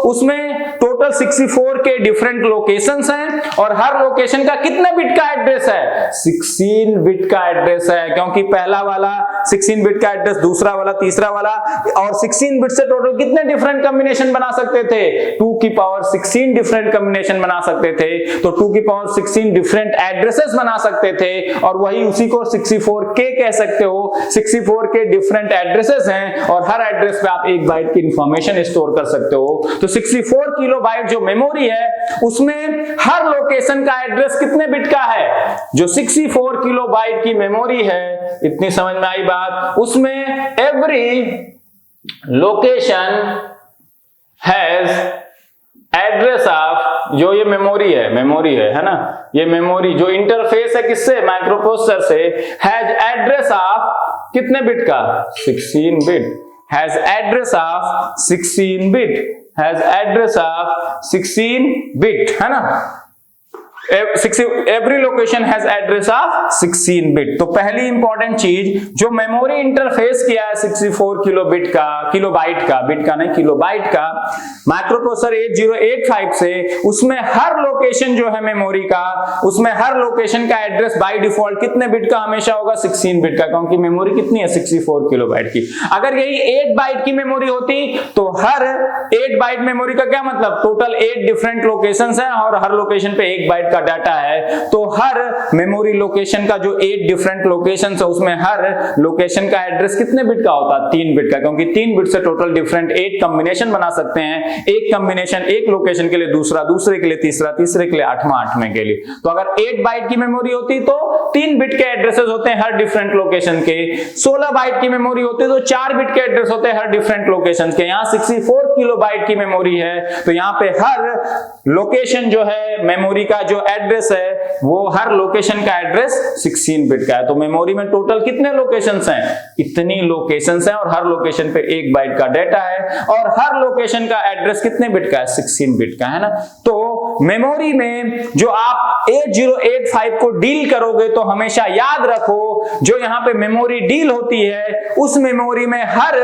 S1: उसमें टोटल 64 के डिफरेंट लोकेशंस हैं, और हर लोकेशन का कितने बिट का एड्रेस है? 16 बिट का एड्रेस है, क्योंकि पहला वाला 16 बिट का एड्रेस, दूसरा वाला, तीसरा वाला, और 16 बिट से टोटल कितने डिफरेंट कॉम्बिनेशन बना सकते थे? 2 की पावर 16 डिफरेंट कॉम्बिनेशन बना सकते थे, तो 2 की पावर 16 डिफरेंट एड्रेसेस बना सकते थे, और वही उसी को 64K कह सकते हो। 64 के डिफरेंट एड्रेसेस हैं, और हर एड्रेस पे आप 1 बाइट की इंफॉर्मेशन स्टोर कर सकते हो। तो 64 किलोबाइट जो मेमोरी है उसमें हर लोकेशन का एड्रेस कितने बिट का है? जो 64 किलोबाइट की मेमोरी है, इतनी समझ में आई बात, उसमें every location has address of, जो ये मेमोरी है ना, ये मेमोरी जो इंटरफेस है किससे? माइक्रो प्रोसेसर से, हैज एड्रेस ऑफ कितने बिट का? 16 bit, has address of 16 bit, has address of 16 bit, है ना। Every location has address of 16 bit. तो पहली इंपॉर्टेंट चीज जो मेमोरी इंटरफेस किया है 64 किलोबाइट का नहीं किलोबाइट का माइक्रोप्रोसेसर 8085 से, उसमें हर लोकेशन जो है मेमोरी का, उसमें हर लोकेशन का एड्रेस बाय डिफॉल्ट कितने बिट का हमेशा होगा 16 बिट का, क्योंकि मेमोरी कितनी है 64 किलोबाइट की। अगर यही 8 बाइट की मेमोरी होती तो हर 8 बाइट मेमोरी का क्या मतलब, टोटल 8 डिफरेंट लोकेशंस हैं और हर लोकेशन पे 1 बाइट का डाटा है, तो हर मेमोरी लोकेशन का जो 8 डिफरेंट लोकेशंस है उसमें हर लोकेशन का एड्रेस कितने बिट का होता है 3 बिट का, क्योंकि 3 बिट से टोटल डिफरेंट 8 कॉम्बिनेशन बना सकते हैं। एक कॉम्बिनेशन एक लोकेशन के लिए, दूसरा दूसरे के लिए, तीसरा तीसरे के लिए, आठवां के लिए। तो अगर 8 बाइट की मेमोरी होती तो 3 बिट के एड्रेसेस होते हैं हर डिफरेंट लोकेशन के, 16 बाइट की मेमोरी होती तो 4 बिट के एड्रेस होते हैं हर डिफरेंट लोकेशन के। यहाँ 64 किलोबाइट की मेमोरी है तो यहाँ पे हर लोकेशन जो है मेमोरी का जो एड्रेस है वो हर लोकेशन का एड्रेस 16 बिट का है। तो मेमोरी में टोटल कितने लोकेशंस हैं, इतनी लोकेशंस हैं और हर लोकेशन पे 1 बाइट का डाटा है और हर लोकेशन का एड्रेस कितने बिट का है 16 बिट का है ना। तो मेमोरी में जो आप 8085 को डील करोगे तो हमेशा याद रखो जो यहाँ पे मेमोरी डील होती है उस मेमोरी में हर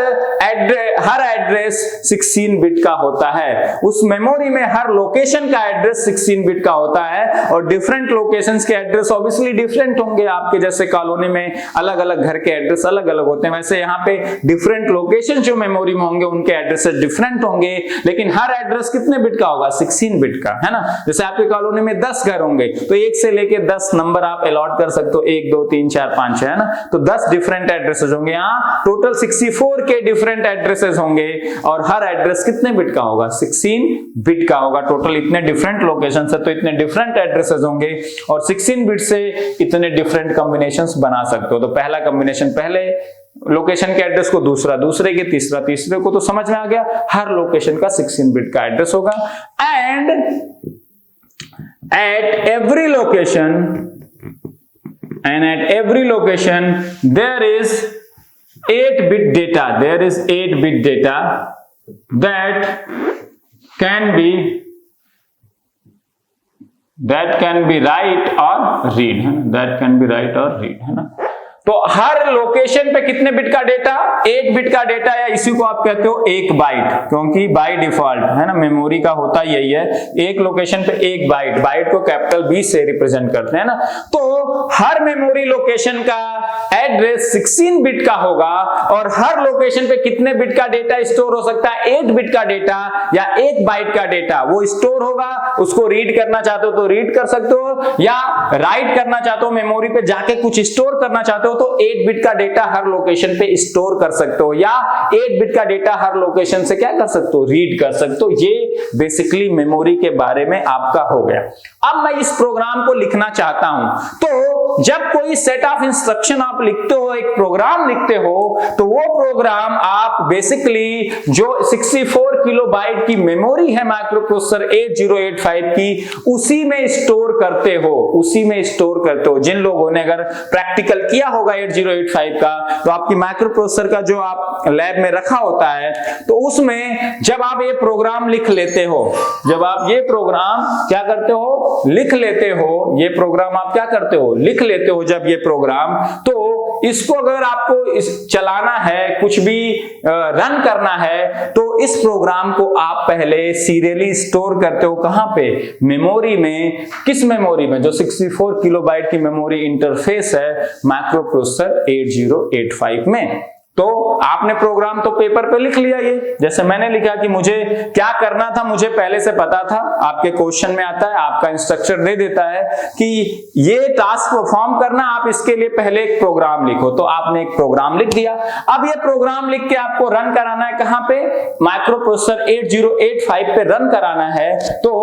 S1: एड्रेस 16 बिट का होता है, उस मेमोरी में हर लोकेशन का एड्रेस 16 बिट का होता है और डिफरेंट लोकेशंस के एड्रेस ऑब्वियसली डिफरेंट होंगे। आपके जैसे कॉलोनी में अलग अलग घर के एड्रेस अलग अलग होते हैं, वैसे यहाँ पे डिफरेंट लोकेशन जो मेमोरी में होंगे उनके एड्रेसेस डिफरेंट होंगे, लेकिन हर एड्रेस कितने बिट का होगा 16 बिट का है ना। जैसे आपके कॉलोनी में 10 घर होंगे तो 1 से लेके 10 नंबर आप अलॉट कर सकते हो, 1 2 3 4 5 है ना, तो 10 डिफरेंट एड्रेसेस होंगे। यहाँ टोटल 64 के डिफरेंट एड्रेसेस होंगे और हर एड्रेस कितने बिट का होगा 16 बिट का होगा। टोटल इतने डिफरेंट लोकेशंस है तो इतने डिफरेंट एड्रेसेस होंगे और 16 बिट से इतने डिफरेंट कॉम्बिनेशंस बना सकते हो। तो पहला कॉम्बिनेशन पहले लोकेशन के एड्रेस को, दूसरा दूसरे के, तीसरा तीसरे को, तो समझ में आ गया हर लोकेशन का 16 बिट का एड्रेस होगा। And at every location there is 8 bit data that can be write or read है ना। तो हर लोकेशन पे कितने बिट का डेटा 8 बिट का डेटा है, इसी को आप कहते हो 1 बाइट, क्योंकि बाय डिफॉल्ट है ना मेमोरी का होता यही है, एक लोकेशन पे 1 बाइट, बाइट को कैपिटल बी से रिप्रेजेंट करते हैं ना। तो हर मेमोरी लोकेशन का एड्रेस 16 बिट का होगा और हर लोकेशन पे कितने बिट का डेटा स्टोर हो सकता है 8 बिट का डेटा या 1 बाइट का डेटा वो स्टोर होगा। उसको रीड करना चाहते हो तो रीड कर सकते हो या राइट करना चाहते हो, मेमोरी पे जाके कुछ स्टोर करना चाहते हो तो 8 बिट का डेटा हर लोकेशन पे स्टोर कर सकते हो या 8 बिट का डेटा हर लोकेशन से क्या कर सकते हो, रीड कर सकते हो। ये बेसिकली मेमोरी के बारे में आपका हो गया। अब मैं इस प्रोग्राम को लिखना चाहता हूं, तो जब कोई सेट ऑफ इंस्ट्रक्शन आप लिखते हो, एक प्रोग्राम लिखते हो, तो वो प्रोग्राम आप बेसिकली जो 64 किलोबाइट की मेमोरी है माइक्रोप्रोसेसर 8085 की उसी में स्टोर करते हो। जिन लोगों ने अगर प्रैक्टिकल किया होगा 8085 का, तो आपकी माइक्रोप्रोसेसर का जो आप लैब में रखा होता है तो उसमें जब आप ये प्रोग्राम लिख लेते हो, जब आप ये प्रोग्राम क्या करते हो, लिख लेते हो, ये प्रोग्राम आप क्या करते हो, लिख लेते हो जब ये प्रोग्राम, तो इसको अगर आपको चलाना है, कुछ भी रन करना है, तो इस प्रोग्राम को आप पहले सीरियली स्टोर करते हो कहां पे, मेमोरी में। किस मेमोरी में, जो 64 किलोबाइट की मेमोरी इंटरफेस है माइक्रोप्रोसेसर 8085 में। तो आपने प्रोग्राम तो पेपर पे लिख लिया, ये जैसे मैंने लिखा कि मुझे क्या करना था मुझे पहले से पता था, आपके क्वेश्चन में आता है, आपका इंस्ट्रक्टर दे देता है कि ये टास्क परफॉर्म करना, आप इसके लिए पहले एक प्रोग्राम लिखो। तो आपने एक प्रोग्राम लिख दिया। अब ये प्रोग्राम लिख के आपको रन कराना है कहां पे, माइक्रोप्रोसेसर 8085 पे रन कराना है। तो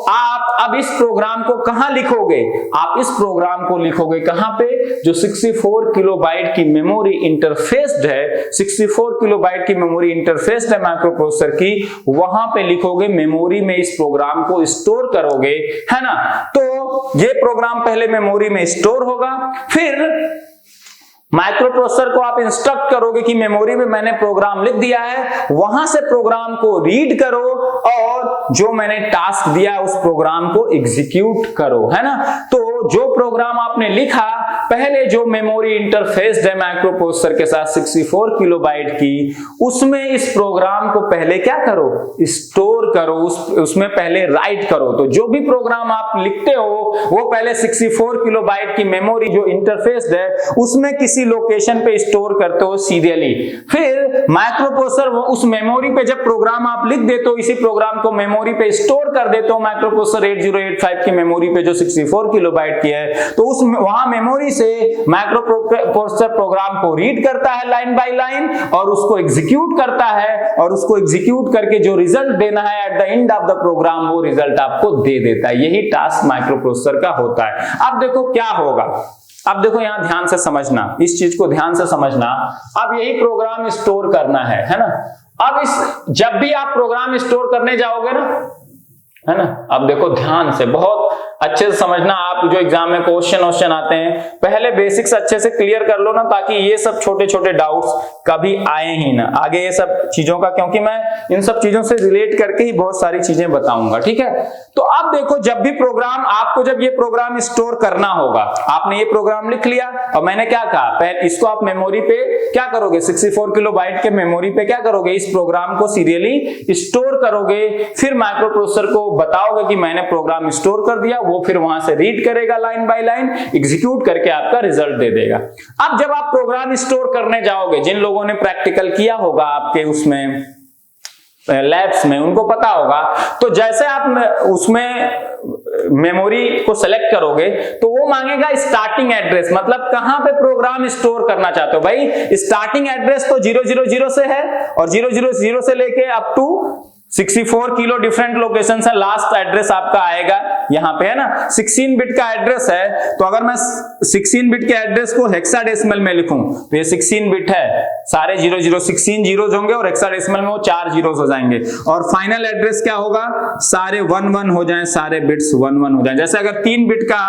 S1: आप अब इस प्रोग्राम को कहां लिखोगे, आप इस प्रोग्राम को लिखोगे कहां पे, जो 64 किलोबाइट की मेमोरी इंटरफेस्ड है, 64 किलोबाइट की मेमोरी इंटरफेस है माइक्रोप्रोसेसर की, वहां पे लिखोगे, मेमोरी में इस प्रोग्राम को स्टोर करोगे, है ना। तो ये प्रोग्राम पहले मेमोरी में स्टोर होगा, फिर माइक्रो प्रोसेसर को आप इंस्ट्रक्ट करोगे कि मेमोरी में मैंने प्रोग्राम लिख दिया है, वहां से प्रोग्राम को रीड करो और जो मैंने टास्क दिया है उस प्रोग्राम को एग्जीक्यूट करो, है ना। तो जो प्रोग्राम आपने लिखा, पहले जो मेमोरी इंटरफेस है माइक्रो प्रोसेसर के साथ 64 किलोबाइट की, उसमें इस प्रोग्राम को पहले क्या करो, स्टोर करो, उसमें पहले राइट करो। तो जो भी प्रोग्राम आप लिखते हो वो पहले 64 किलोबाइट की मेमोरी जो इंटरफेस है उसमें किसी लोकेशन पे स्टोर करते हो सीरियली। फिर माइक्रो प्रोसेसर उस मेमोरी पे जब प्रोग्राम आप लिख देते हो, इसी प्रोग्राम को मेमोरी पे स्टोर कर देते हो माइक्रो प्रोसेसर 8085 की मेमोरी पे जो 64 किलोबाइट की है, तो उस वहां मेमोरी से माइक्रो प्रोसेसर प्रोग्राम को रीड करता है लाइन बाय लाइन और उसको एग्जीक्यूट करता है, और उसको एग्जीक्यूट करके जो रिजल्ट देना है at the end of the program वो रिजल्ट आपको दे देता है। यही टास्क माइक्रो प्रोसेसर का होता है। अब देखो क्या होगा, अब देखो यहां ध्यान से समझना, इस चीज को ध्यान से समझना। अब यही प्रोग्राम स्टोर करना है ना। अब जब भी आप प्रोग्राम स्टोर करने जाओगे ना, है ना, अब देखो ध्यान से बहुत अच्छे से समझना। आप जो एग्जाम में क्वेश्चन आते हैं, पहले बेसिक्स अच्छे से क्लियर कर लो ना, ताकि ये सब छोटे छोटे डाउट्स कभी आए ही ना आगे ये सब चीजों का, क्योंकि मैं इन सब चीजों से रिलेट करके ही बहुत सारी चीजें बताऊंगा, ठीक है। तो अब देखो, जब भी प्रोग्राम आपको, जब ये प्रोग्राम स्टोर करना होगा, आपने ये प्रोग्राम लिख लिया और मैंने क्या कहा, पहले इसको आप मेमोरी पे क्या करोगे, 64 किलोबाइट के मेमोरी पे क्या करोगे, इस प्रोग्राम को सीरियली स्टोर करोगे। फिर माइक्रो प्रोसेसर को बताओगे कि मैंने प्रोग्राम स्टोर कर दिया, वो फिर वहां से रीड करेगा लाइन बाय लाइन, एग्जीक्यूट करके आपका रिजल्ट दे देगा। अब जब आप प्रोग्राम स्टोर करने जाओगे, जिन लोगों ने प्रैक्टिकल किया होगा आपके उसमें लैब्स में, उनको पता होगा, तो जैसे आप उसमें मेमोरी को सेलेक्ट करोगे तो वो मांगेगा स्टार्टिंग एड्रेस, मतलब कहां पे प्रोग्राम स्टोर करना चाहते हो। भाई स्टार्टिंग एड्रेस तो 000 से है और 000 से लेके up to 64 kilo different location है, लास्ट एड्रेस आपका आएगा यहां पे, है ना। 16 बिट का एड्रेस है, तो अगर मैं 16 बिट के एड्रेस को हेक्साडेसिमल में लिखूं तो ये 16 बिट है, सारे 16 जीरोज होंगे और हेक्साडेसिमल में वो 4 जीरोज हो जाएंगे, और फाइनल एड्रेस क्या होगा, सारे 1 हो जाएं, सारे बिट्स 1 हो जाएं। जैसे अगर 3 बिट का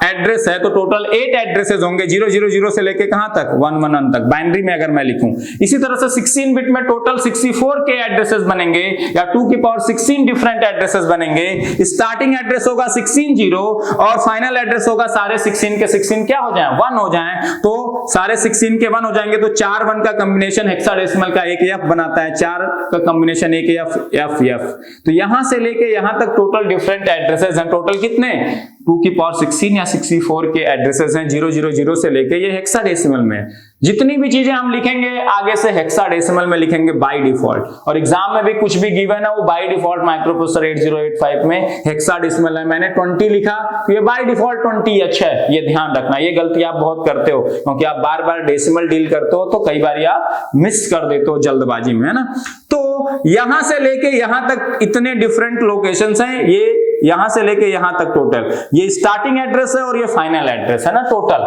S1: एड्रेस है तो टोटल 8 एड्रेसेस होंगे, 000 से लेके कहां तक, 1 तक, बाइनरी में अगर मैं लिखूं। इसी तरह से 16 बिट में टोटल 64 के एड्रेसेस बनेंगे, या 2 की पावर 16 डिफरेंट एड्रेसेस बनेंगे। स्टार्टिंग एड्रेस होगा 16 0 और फाइनल एड्रेस होगा सारे 16 के 16 क्या हो जाएं, 1 हो जाएं। तो सारे 16 के 1 हो जाएंगे, तो 4 1 का कॉम्बिनेशन हेक्साडेसिमल का एक F बनाता है, 4 का कॉम्बिनेशन एक F। तो यहां से लेके यहां तक टोटल डिफरेंट एड्रेसेस हैं। टोटल कितने, 2 की पावर 16 या 64 के एड्रेसेस हैं 000 से लेके ये हेक्साडेसिमल में। जितनी भी चीजें हम लिखेंगे आगे से हेक्साडेसिमल में लिखेंगे बाय डिफॉल्ट, और एग्जाम में भी कुछ भी गिवन है वो बाय डिफॉल्ट माइक्रो प्रोसेसर 8085 में हेक्साडेसिमल है। मैंने 20 लिखा तो ये बाय डिफॉल्ट 20H है, ये ध्यान रखना। ये गलती आप बहुत करते हो क्योंकि आप बार बार डेसिमल डील करते हो, तो कई बार आप मिस कर देते हो जल्दबाजी में, है ना। तो यहां से लेके यहां तक इतने डिफरेंट लोकेशंस हैं, ये यहां से लेके यहां तक टोटल, ये स्टार्टिंग एड्रेस है और ये फाइनल एड्रेस है ना टोटल।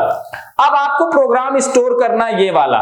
S1: अब आपको प्रोग्राम स्टोर करना ये वाला,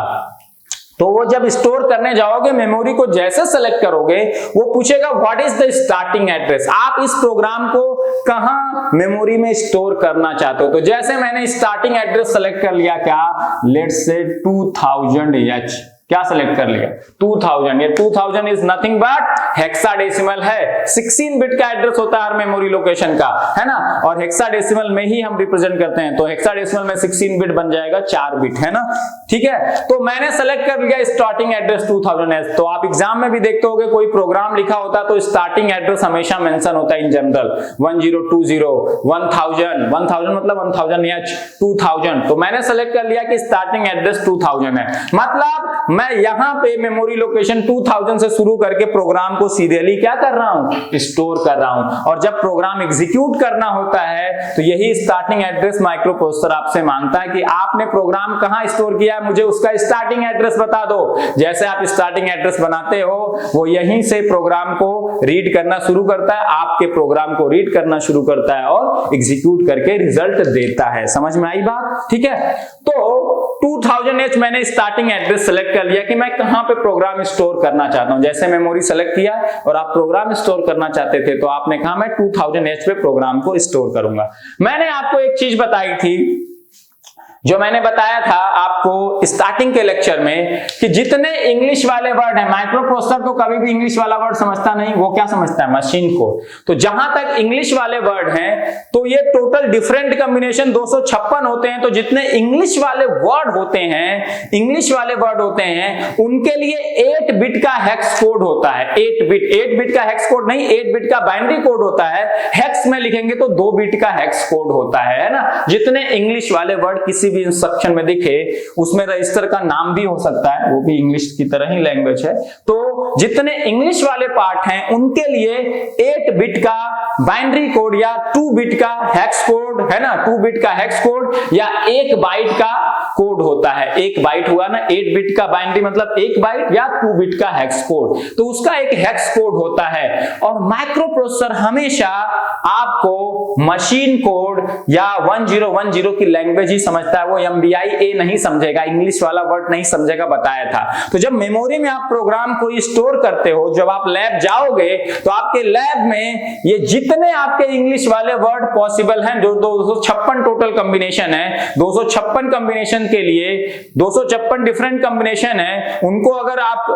S1: तो वो जब स्टोर करने जाओगे मेमोरी को जैसे सेलेक्ट करोगे वो पूछेगा what is the starting address, आप इस प्रोग्राम को कहां मेमोरी में स्टोर करना चाहते हो। तो जैसे मैंने स्टार्टिंग एड्रेस सेलेक्ट कर लिया, क्या, लेट्स से 2000H, क्या सेलेक्ट कर लिया, 2000। ये 2000 इज नथिंग बट हेक्साडेसिमल है, 16 बिट का एड्रेस होता है हर मेमोरी लोकेशन का, है ना, और हेक्साडेसिमल में ही हम रिप्रेजेंट करते हैं। तो हेक्साडेसिमल में 16 बिट बन जाएगा 4 बिट, है ना, ठीक है। तो मैंने सेलेक्ट कर लिया स्टार्टिंग एड्रेस 2000H। तो आप एग्जाम में भी देखते होगे कोई प्रोग्राम लिखा होता तो स्टार्टिंग एड्रेस हमेशा मेंशन होता है इन जनरल, 1020 1000 मतलब 1000H 2000। तो मैंने सेलेक्ट कर लिया कि स्टार्टिंग एड्रेस 2000 है, मतलब मैं यहां पे मेमोरी लोकेशन 2000 से शुरू करके प्रोग्राम को सीरियली क्या कर रहा हूं, स्टोर कर रहा हूं। और जब प्रोग्राम एग्जीक्यूट करना होता है तो यही स्टार्टिंग एड्रेस माइक्रो प्रोसेसर आपसे मांगता है कि आपने प्रोग्राम कहां स्टोर किया है, मुझे उसका स्टार्टिंग एड्रेस बता दो। जैसे आप स्टार्टिंग एड्रेस बनाते हो वो यहीं से प्रोग्राम को रीड करना शुरू करता है, आपके प्रोग्राम को रीड करना शुरू करता है और एग्जीक्यूट करके रिजल्ट देता है। समझ में आई बात, ठीक है। तो 2000H मैंने स्टार्टिंग एड्रेस सेलेक्ट कर लिया कि मैं कहां पे प्रोग्राम स्टोर करना चाहता हूं। जैसे मेमोरी सेलेक्ट किया और आप प्रोग्राम स्टोर करना चाहते थे तो आपने कहा मैं 2000H पे प्रोग्राम को स्टोर करूंगा। मैंने आपको एक चीज बताई थी, जो मैंने बताया था आपको स्टार्टिंग के लेक्चर में कि जितने इंग्लिश वाले वर्ड हैं, माइक्रो प्रोसेसर तो कभी भी इंग्लिश वाला वर्ड समझता नहीं, वो क्या समझता है, मशीन कोड। तो जहां तक इंग्लिश वाले वर्ड हैं तो ये टोटल डिफरेंट कॉम्बिनेशन 256 होते हैं। तो जितने इंग्लिश वाले वर्ड होते हैं उनके लिए 8 बिट का हेक्स कोड होता है। 8 बिट का हेक्स कोड नहीं, 8 बिट का बाइनरी कोड होता है। हेक्स में लिखेंगे तो 2 बिट का हेक्स कोड होता है ना। जितने इंग्लिश वाले वर्ड किसी भी इंस्ट्रक्शन में दिखे उसमें रजिस्टर का नाम भी हो सकता है, वो भी इंग्लिश की तरह ही लैंग्वेज है। तो जितने इंग्लिश वाले पार्ट हैं उनके लिए 8 बिट का बाइनरी कोड या 2 बिट का हेक्स कोड है ना, 2 बिट का हेक्स कोड या 1 बाइट का कोड होता है। 1 बाइट हुआ ना, 8 बिट का बाइनरी मतलब 1 बाइट या 2 बिट का हेक्स कोड, तो उसका एक हेक्स कोड होता है। और माइक्रो प्रोसेसर हमेशा आपको मशीन कोड या 1010 की लैंग्वेज ही समझता है, वो MBIA नहीं समझेगा, इंग्लिश वाला वर्ड नहीं समझेगा, बताया था। तो जब मेमोरी में आप प्रोग्राम को स्टोर करते हो, जब आप लैब जाओगे तो आपके लैब में ये जितने आपके इंग्लिश वाले वर्ड पॉसिबल हैं, जो 256 टोटल कॉम्बिनेशन है, 256 कॉम्बिनेशन के लिए 256 डिफरेंट कॉम्बिनेशन है, उनको अगर आप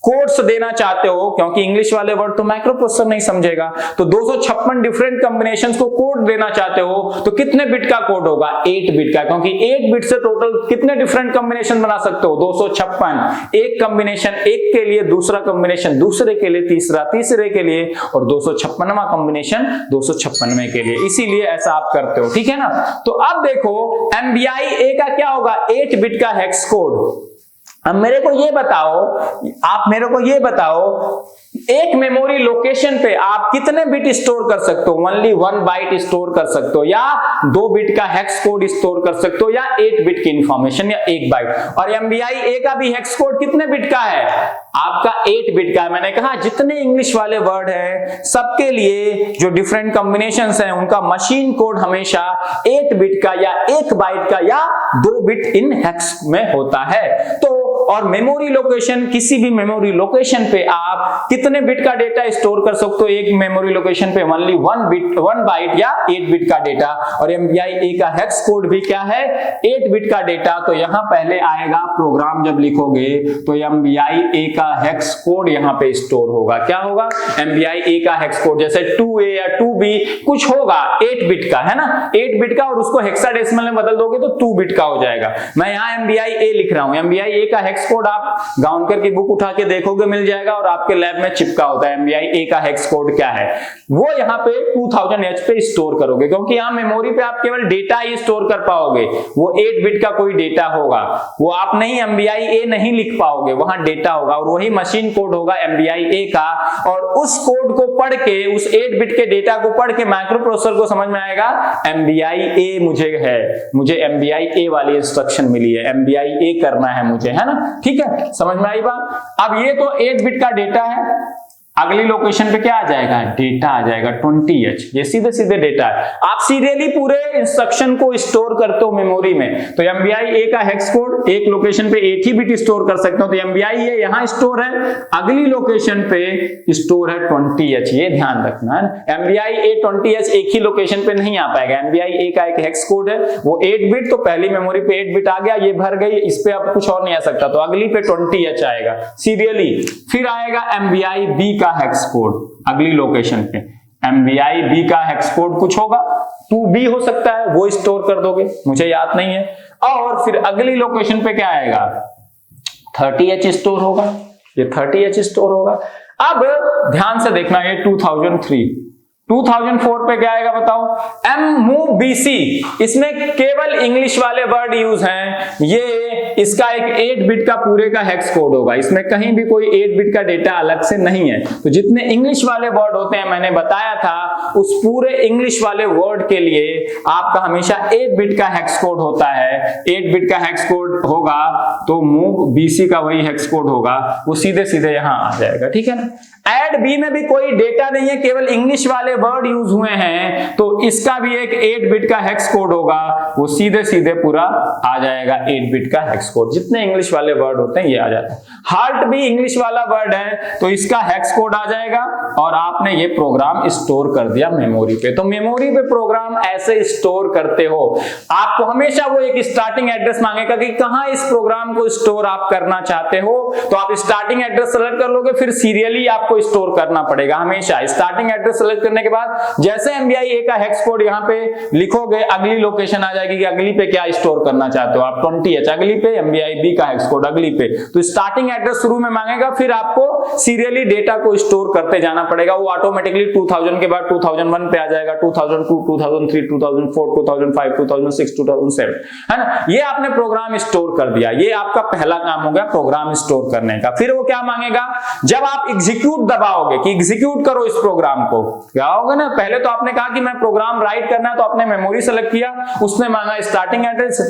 S1: कोड्स देना चाहते हो, क्योंकि इंग्लिश वाले वर्ड तो माइक्रो प्रोसेसर नहीं समझेगा, तो 256 डिफरेंट कॉम्बिनेशंस को कोड देना चाहते हो तो कितने बिट का कोड होगा, 8 बिट का, क्योंकि 8 बिट से टोटल कितने डिफरेंट कॉम्बिनेशन बना सकते हो, 256। एक कॉम्बिनेशन एक के लिए, दूसरा कॉम्बिनेशन दूसरे के लिए, तीसरा तीसरे के लिए, और 256वां कॉम्बिनेशन 256वें के लिए। इसीलिए ऐसा आप करते हो, ठीक है ना। तो अब देखो MBIA का क्या होगा, 8 बिट का हेक्स कोड। अब मेरे को ये बताओ एक मेमोरी लोकेशन पे आप कितने बिट स्टोर कर सकते हो, ओनली 1 बाइट स्टोर कर सकते हो, या 2 बिट का हेक्स कोड स्टोर कर सकते हो, या 8 बिट की इंफॉर्मेशन या 1 बाइट। और MBIA का भी हेक्स कोड कितने बिट का है, आपका 8 बिट का है। मैंने कहा जितने इंग्लिश वाले वर्ड हैं सबके लिए जो डिफरेंट कॉम्बिनेशंस हैं उनका मशीन कोड हमेशा 8 बिट का या 1 बाइट का या 2 बिट इन हेक्स में होता है। तो और मेमोरी लोकेशन, किसी भी मेमोरी लोकेशन पे आप कितने बिट का डेटा स्टोर कर सकते हो, एक मेमोरी लोकेशन पे ओनली 1 बाइट या 8 बिट का डेटा। और MBIA का हेक्स कोड भी क्या है, 8 बिट का डेटा। तो यहां पहले आएगा प्रोग्राम, जब लिखोगे तो MBIA का हेक्स कोड यहां पे स्टोर होगा। क्या होगा, MBIA का हेक्स कोड, जैसे 2A या 2B कुछ होगा 8 बिट का, है ना, 8 बिट का, और उसको हेक्साडेसिमल में बदल दोगे तो 2 बिट का हो जाएगा। मैं यहां MBIA लिख रहा हूं, MBIA का हेक्स कोड आप गाउनकर की बुक उठा के देखोगे मिल जाएगा, और आपके लैब में चिपका होता है। MBIA का हेक्स कोड क्या है, वो यहाँ पे 2000H पे स्टोर करोगे, क्योंकि यहाँ मेमोरी पे आप केवल डेटा ही स्टोर कर पाओगे, वो 8 बिट का कोई डेटा होगा, वो आप नहीं MBIA नहीं लिख पाओगे, वहां डेटा होगा, और वही मशीन कोड होगा MBIA का। और उस कोड को पढ़ के, उस 8 बिट के डेटा को पढ़ के माइक्रो प्रोसेसर को समझ में आएगा MBIA मुझे MBIA वाली इंस्ट्रक्शन मिली है, MBIA करना है मुझे, है ना, ठीक है, समझ में आई बात। अब ये तो 8 बिट का डेटा है, अगली लोकेशन पे क्या आ जाएगा, डेटा आ जाएगा 20H, ये सीधे सीधे डेटा है। आप सीरियली पूरे इंस्ट्रक्शन को स्टोर करते हो मेमोरी में, तो MBIA का हेक्स कोड एक लोकेशन पे 8 ही बिट स्टोर कर सकते हो, तो MBIA यहां स्टोर है, अगली लोकेशन पे स्टोर है 20H, ये ध्यान रखना है। MBIA 20H एक ही लोकेशन पे नहीं आ पाएगा, MBIA का एक हेक्स कोड है, वो 8 बिट, तो पहली मेमोरी पे 8 बिट आ गया, ये भर गई, इस पे अब कुछ और नहीं आ सकता, तो अगली पे 20H आएगा सीरियली। फिर आएगा MBIB का हेक्स कोड अगली लोकेशन पे, MBIB का हेक्स कोड कुछ होगा, 2B हो सकता है, वो स्टोर कर दोगे, मुझे याद नहीं है। और फिर अगली लोकेशन पे क्या आएगा, 30H स्टोर होगा, ये 30H स्टोर होगा। अब ध्यान से देखना, ये 2004 पे क्या आएगा बताओ, MOVBC, इसमें केवल इंग्लिश वाले वर्ड यूज हैं, ये इसका एक 8 बिट का पूरे का हेक्स कोड होगा, इसमें कहीं भी कोई 8 बिट का डेटा अलग से नहीं है। तो जितने इंग्लिश वाले वर्ड होते हैं, मैंने बताया था, उस पूरे इंग्लिश वाले वर्ड के लिए आपका हमेशा 8 बिट का हेक्स कोड होता है, 8 बिट का हेक्स कोड होगा, तो MOVBC का वही हेक्स कोड होगा, वो सीधे सीधे यहां आ जाएगा, ठीक है ना। ऐड बी में भी कोई डेटा नहीं है, केवल इंग्लिश वाले वर्ड यूज हुए हैं, तो इसका भी एक 8 बिट का हेक्स कोड होगा, वो सीधे सीधे पूरा आ जाएगा 8 बिट का हेक्स कोड। जितने इंग्लिश वाले वर्ड होते हैं ये आ जाता है। हार्ट भी इंग्लिश वाला वर्ड है तो इसका हेक्स कोड आ जाएगा और आपने ये प्रोग्राम स्टोर कर दिया मेमोरी पे। तो मेमोरी पे प्रोग्राम ऐसे स्टोर करते हो, आपको हमेशा वो एक स्टार्टिंग एड्रेस मांगेगा कि कहां इस प्रोग्राम को स्टोर आप करना चाहते हो, तो आप स्टार्टिंग एड्रेस सेलेक्ट कर लोगे, फिर सीरियली आपको स्टोर करना पड़ेगा हमेशा। स्टार्टिंग एड्रेस सेलेक्ट करने के बाद जैसे MBI A का हेक्स कोड यहाँ पे लिखोगे, अगली लोकेशन आ जाएगी कि अगली पे क्या स्टोर करना चाहते हो आप। 20H अगली पे, MBI B का हेक्स कोड अगली पे। तो स्टार्टिंग एड्रेस शुरू में मांगेगा, फिर आपको सीरियली डेटा को स्टोर करते जाना पड़ेगा। वो ऑटोमेटिकली 2000 के बाद 2001 पे आ जाएगा, 2002, 2003, 2004, 2005, 2006, 2007, है ना। ये आपने प्रोग्राम स्टोर कर दिया। ये आपका पहला काम हो गया प्रोग्राम स्टोर करने का। फिर वो क्या मांगेगा, जब आप एग्जीक्यूट दबाओगे कि एग्जीक्यूट करो इस प्रोग्राम को, क्या होगा ना, पहले तो आपने कहा कि मैं प्रोग्राम राइट करना है तो आपने मेमोरी सेलेक्ट किया, उसने मांगा स्टार्टिंग एड्रेस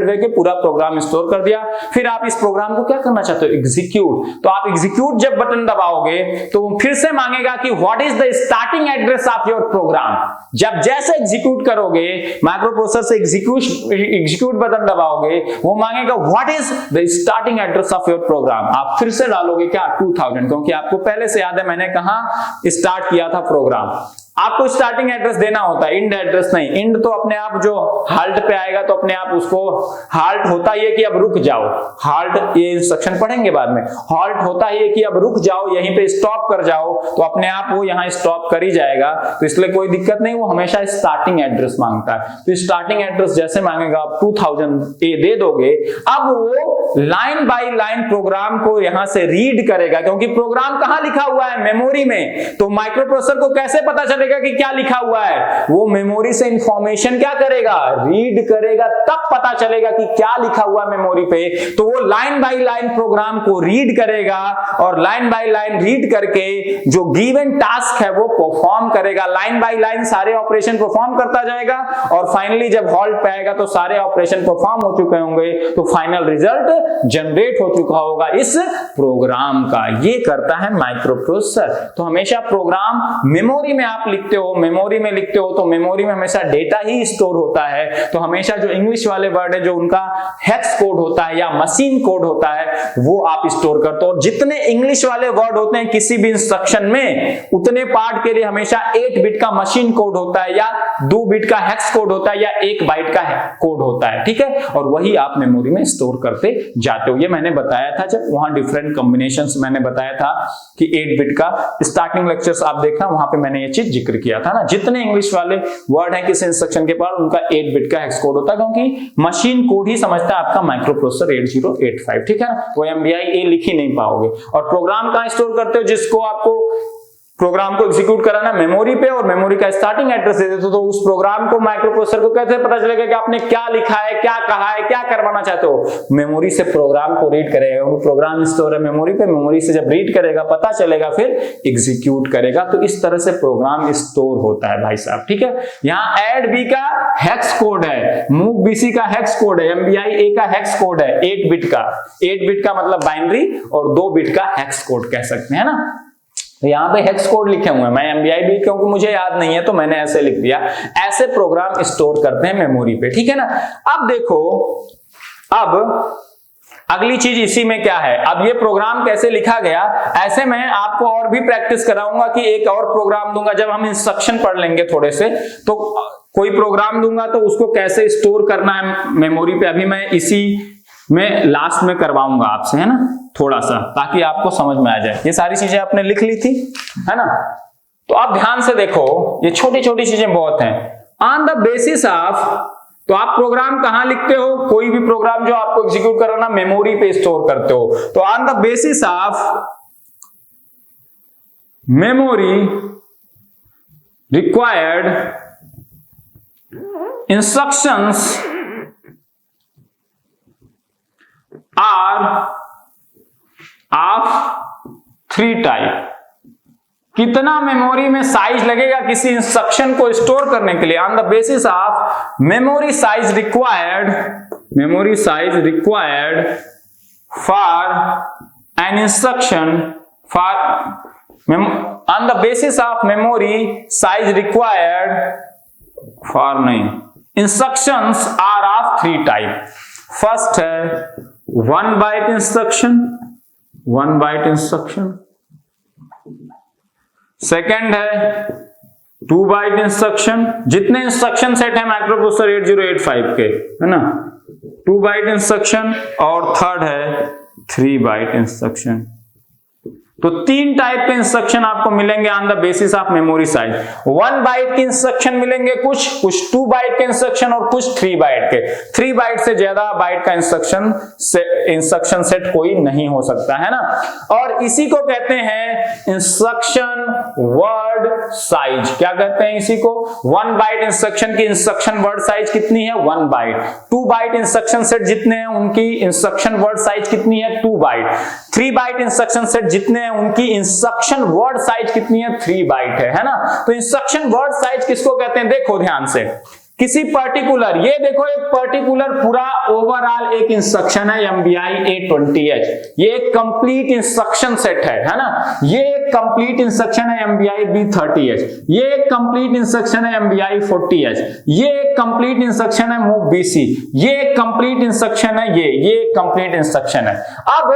S1: देके पूरा प्रोग्राम स्टोर कर दिया। फिर आप इस प्रोग्राम को क्या करना चाहते हो, एग्जीक्यूट। तो आप एग्जीक्यूट जब बटन दबाओगे तो फिर से मांगेगा कि what is the starting address of your program. जब जैसे एग्जीक्यूट करोगे, माइक्रोप्रोसेसर से एग्जीक्यूट बटन दबाओगे, वो मांगेगा what is the starting address of your program. आप फिर से डालोगे क्या, 2000, क्योंकि आपको पहले से याद है मैंने कहा स्टार्ट किया था प्रोग्राम। आपको स्टार्टिंग एड्रेस देना होता है, इंड एड्रेस नहीं। इंड तो अपने आप जो हाल्ट पे आएगा तो अपने आप उसको हाल्ट होता ही है कि अब रुक जाओ, हाल्ट ये इंस्ट्रक्शन पढ़ेंगे बाद में। हाल्ट होता ही है कि अब रुक जाओ, यहीं पे स्टॉप कर जाओ, तो अपने आप वो यहाँ स्टॉप कर ही जाएगा, तो इसलिए कोई दिक्कत नहीं। वो हमेशा स्टार्टिंग एड्रेस मांगता है, तो स्टार्टिंग एड्रेस जैसे मांगेगा आप 2000 दे दोगे। अब वो लाइन बाय लाइन प्रोग्राम को यहां से रीड करेगा, क्योंकि प्रोग्राम कहां लिखा हुआ है, मेमोरी में। तो माइक्रोप्रोसेसर को कैसे पता चलेगा कि क्या लिखा हुआ है, वो मेमोरी से इंफॉर्मेशन क्या करेगा, रीड करेगा, तब पता चलेगा कि क्या लिखा हुआ मेमोरी पे। तो वो लाइन बाय लाइन प्रोग्राम को रीड करेगा और लाइन बाय लाइन रीड करके जो गिवन टास्क है वो परफॉर्म करेगा। लाइन बाय लाइन सारे ऑपरेशन परफॉर्म करता जाएगा और फाइनली जब हॉल्ट पे आएगा तो सारे ऑपरेशन परफॉर्म हो चुके होंगे, तो फाइनल रिजल्ट जनरेट हो चुका होगा इस प्रोग्राम का। ये करता है माइक्रोप्रोसेसर। तो हमेशा प्रोग्राम मेमोरी में आप लिखते हो, मेमोरी में लिखते हो तो मेमोरी में हमेशा डेटा ही स्टोर होता है। तो हमेशा जो इंग्लिश वाले वर्ड है, जो उनका हेक्स कोड होता है या मशीन कोड होता है, वो आप स्टोर करते हो। और जितने इंग्लिश वाले वर्ड होते हैं किसी भी इंस्ट्रक्शन में, उतने पार्ट के लिए हमेशा 8 बिट का मशीन कोड होता है या 2 बिट का हेक्स कोड होता है या 1 बाइट का कोड होता है, ठीक है। और वही आप मेमोरी में स्टोर करते जाते हो। ये मैंने बताया था जब वहां डिफरेंट कॉम्बिनेशंस मैंने बताया था कि 8 बिट का स्टार्टिंग लेक्चर्स आप देखना, वहां पे मैंने ये चीज जिक्र किया था ना। जितने इंग्लिश वाले वर्ड हैं किसी इंस्ट्रक्शन के पास, उनका 8 बिट का हेक्स कोड होता है, क्योंकि मशीन कोड ही समझता है आपका माइक्रोप्रोसेसर 8085, ठीक है ना। वो MBI A लिख ही नहीं पाओगे। और प्रोग्राम कहां स्टोर करते हो, जिसको आपको प्रोग्राम को एग्जीक्यूट कराना मेमोरी पे और मेमोरी का स्टार्टिंग एड्रेस दे देते हो, तो उस प्रोग्राम को माइक्रोप्रोसेसर को कैसे पता चलेगा कि आपने क्या लिखा है, क्या कहा है, क्या करवाना चाहते हो। मेमोरी से प्रोग्राम को रीड करेगा, वो प्रोग्राम स्टोर है मेमोरी पे, मेमोरी से जब रीड करेगा पता चलेगा, फिर एग्जीक्यूट करेगा। तो इस तरह से प्रोग्राम स्टोर होता है भाई साहब, ठीक है। यहाँ ऐड बी का हेक्स कोड है, मूव BC का हेक्स कोड है, MBI A का हेक्स कोड है 8 बिट का। 8 बिट का मतलब बाइनरी और 2 बिट का हेक्स कोड कह सकते हैं ना। तो यहाँ पे हेक्स कोड लिखे हुए हैं, मैं MBI B क्योंकि मुझे याद नहीं है तो मैंने ऐसे लिख दिया। ऐसे प्रोग्राम स्टोर करते हैं मेमोरी पे, ठीक है ना। अब देखो, अब अगली चीज इसी में क्या है, अब ये प्रोग्राम कैसे लिखा गया, ऐसे मैं आपको और भी प्रैक्टिस कराऊंगा कि एक और प्रोग्राम दूंगा जब हम इंस्ट्रक्शन पढ़ लेंगे थोड़े से, तो कोई प्रोग्राम दूंगा तो उसको कैसे स्टोर करना है मेमोरी पे, अभी मैं इसी में लास्ट में करवाऊंगा आपसे, है ना, थोड़ा सा, ताकि आपको समझ में आ जाए। ये सारी चीजें आपने लिख ली थी, है ना। तो आप ध्यान से देखो, ये छोटी छोटी चीजें बहुत हैं। ऑन द बेसिस ऑफ, तो आप प्रोग्राम कहां लिखते हो, कोई भी प्रोग्राम जो आपको एग्जीक्यूट कराना मेमोरी पे स्टोर करते हो। तो on the basis of memory required instructions are of 3 type. कितना मेमोरी में साइज लगेगा किसी इंस्ट्रक्शन को स्टोर करने के लिए, on the basis of memory size required for an instruction, for on the basis of memory size required for instructions are of 3 type. First है 1 byte instruction, 1 byte instruction. Second है 2 byte instruction, जितने instruction set है microprocessor 8085 के, है ना, 2 byte instruction. और third है 3 byte instruction. तो 3 टाइप के इंस्ट्रक्शन आपको मिलेंगे on the basis of memory size. 1 byte के इंस्ट्रक्शन मिलेंगे कुछ 2 बाइट के इंस्ट्रक्शन और कुछ 3 बाइट के. 3 बाइट से ज्यादा बाइट का इंस्ट्रक्शन सेट कोई नहीं हो सकता, है ना. और इसी को कहते हैं इंस्ट्रक्शन वर्ड साइज. क्या कहते हैं इसी को? 1 बाइट इंस्ट्रक्शन की इंस्ट्रक्शन वर्ड साइज कितनी है? 1 बाइट. 2 बाइट इंस्ट्रक्शन सेट जितने हैं उनकी इंस्ट्रक्शन वर्ड साइज कितनी है? 2 बाइट. 3 बाइट इंस्ट्रक्शन सेट जितने उनकी इंस्ट्रक्शन वर्ड साइज कितनी है? 3 बाइट है ना. तो इंस्ट्रक्शन वर्ड साइज किसको कहते हैं? देखो ध्यान से, किसी पर्टिकुलर, ये देखो एक पर्टिकुलर पूरा ओवरऑल एक इंस्ट्रक्शन है MBI A20H. ये एक कंप्लीट इंस्ट्रक्शन सेट है ना. ये एक कंप्लीट इंस्ट्रक्शन है MBI B30H. ये एक कंप्लीट इंस्ट्रक्शन है MBI 40H. ये एक कंप्लीट इंस्ट्रक्शन है मूव BC. ये एक कंप्लीट इंस्ट्रक्शन है ये एक कंप्लीट इंस्ट्रक्शन है. अब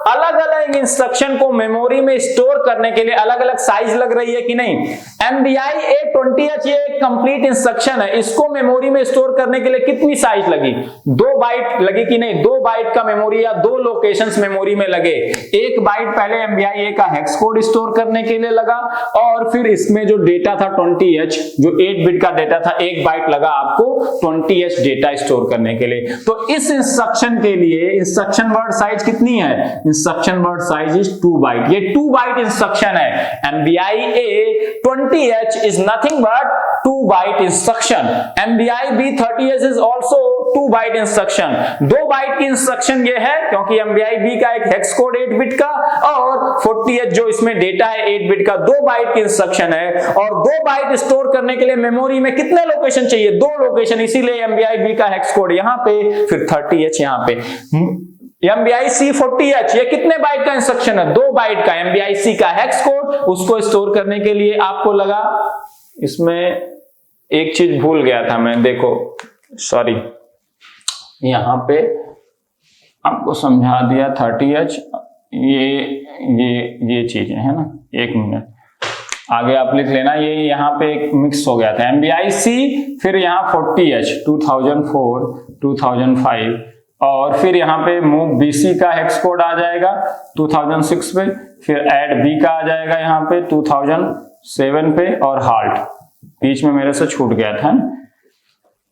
S1: अलग अलग इंस्ट्रक्शन को मेमोरी में स्टोर करने के लिए अलग अलग साइज लग रही है कि नहीं? MBI A20H ये एक कंप्लीट इंस्ट्रक्शन है, इसको मेमोरी में स्टोर करने के लिए कितनी साइज लगी? 2 बाइट लगी कि नहीं? 2 बाइट का मेमोरी या 2 लोकेशंस मेमोरी में लगे. 1 बाइट पहले MBI A का हेक्स कोड स्टोर करने के लिए लगा और फिर इसमें जो डेटा था 20H, जो 8 बिट का डेटा था, 1 बाइट लगा आपको 20H डेटा स्टोर करने के लिए. तो इस इंस्ट्रक्शन के लिए इंस्ट्रक्शन वर्ड साइज कितनी है? Instruction word size is 2 byte. ये 2 बाइट इंस्ट्रक्शन है. MBI A20H is nothing but 2 byte instruction. MBI B30H is also 2 byte instruction. 2 bite की इंस्ट्रक्शन ये है क्योंकि MBI B का एक हेक्स कोड 8 बिट का और 40H जो इसमें डेटा है 8 बिट का, 2 बाइट की इंस्ट्रक्शन है. और 2 बाइट स्टोर करने के लिए मेमोरी में कितने लोकेशन चाहिए? 2 लोकेशन. इसीलिए MBI B का हेक्स कोड यहाँ पे, फिर 30H यहाँ पे. MBI C 40H ये कितने बाइट का इंस्ट्रक्शन है? 2 बाइट का. MBI C का हेक्स कोड, उसको स्टोर करने के लिए आपको लगा, इसमें एक चीज भूल गया था मैं, देखो सॉरी, यहां पे आपको समझा दिया 30H, ये चीजें है ना. 1 मिनट आगे आप लिख लेना, ये यहाँ पे एक मिक्स हो गया था. MBI C फिर यहाँ 40H 2004 2005 और फिर यहाँ पे मूव BC का हेक्स कोड आ जाएगा 2006 पे, फिर ऐड B का आ जाएगा यहाँ पे 2007 पे और हाल्ट बीच में मेरे से छूट गया था,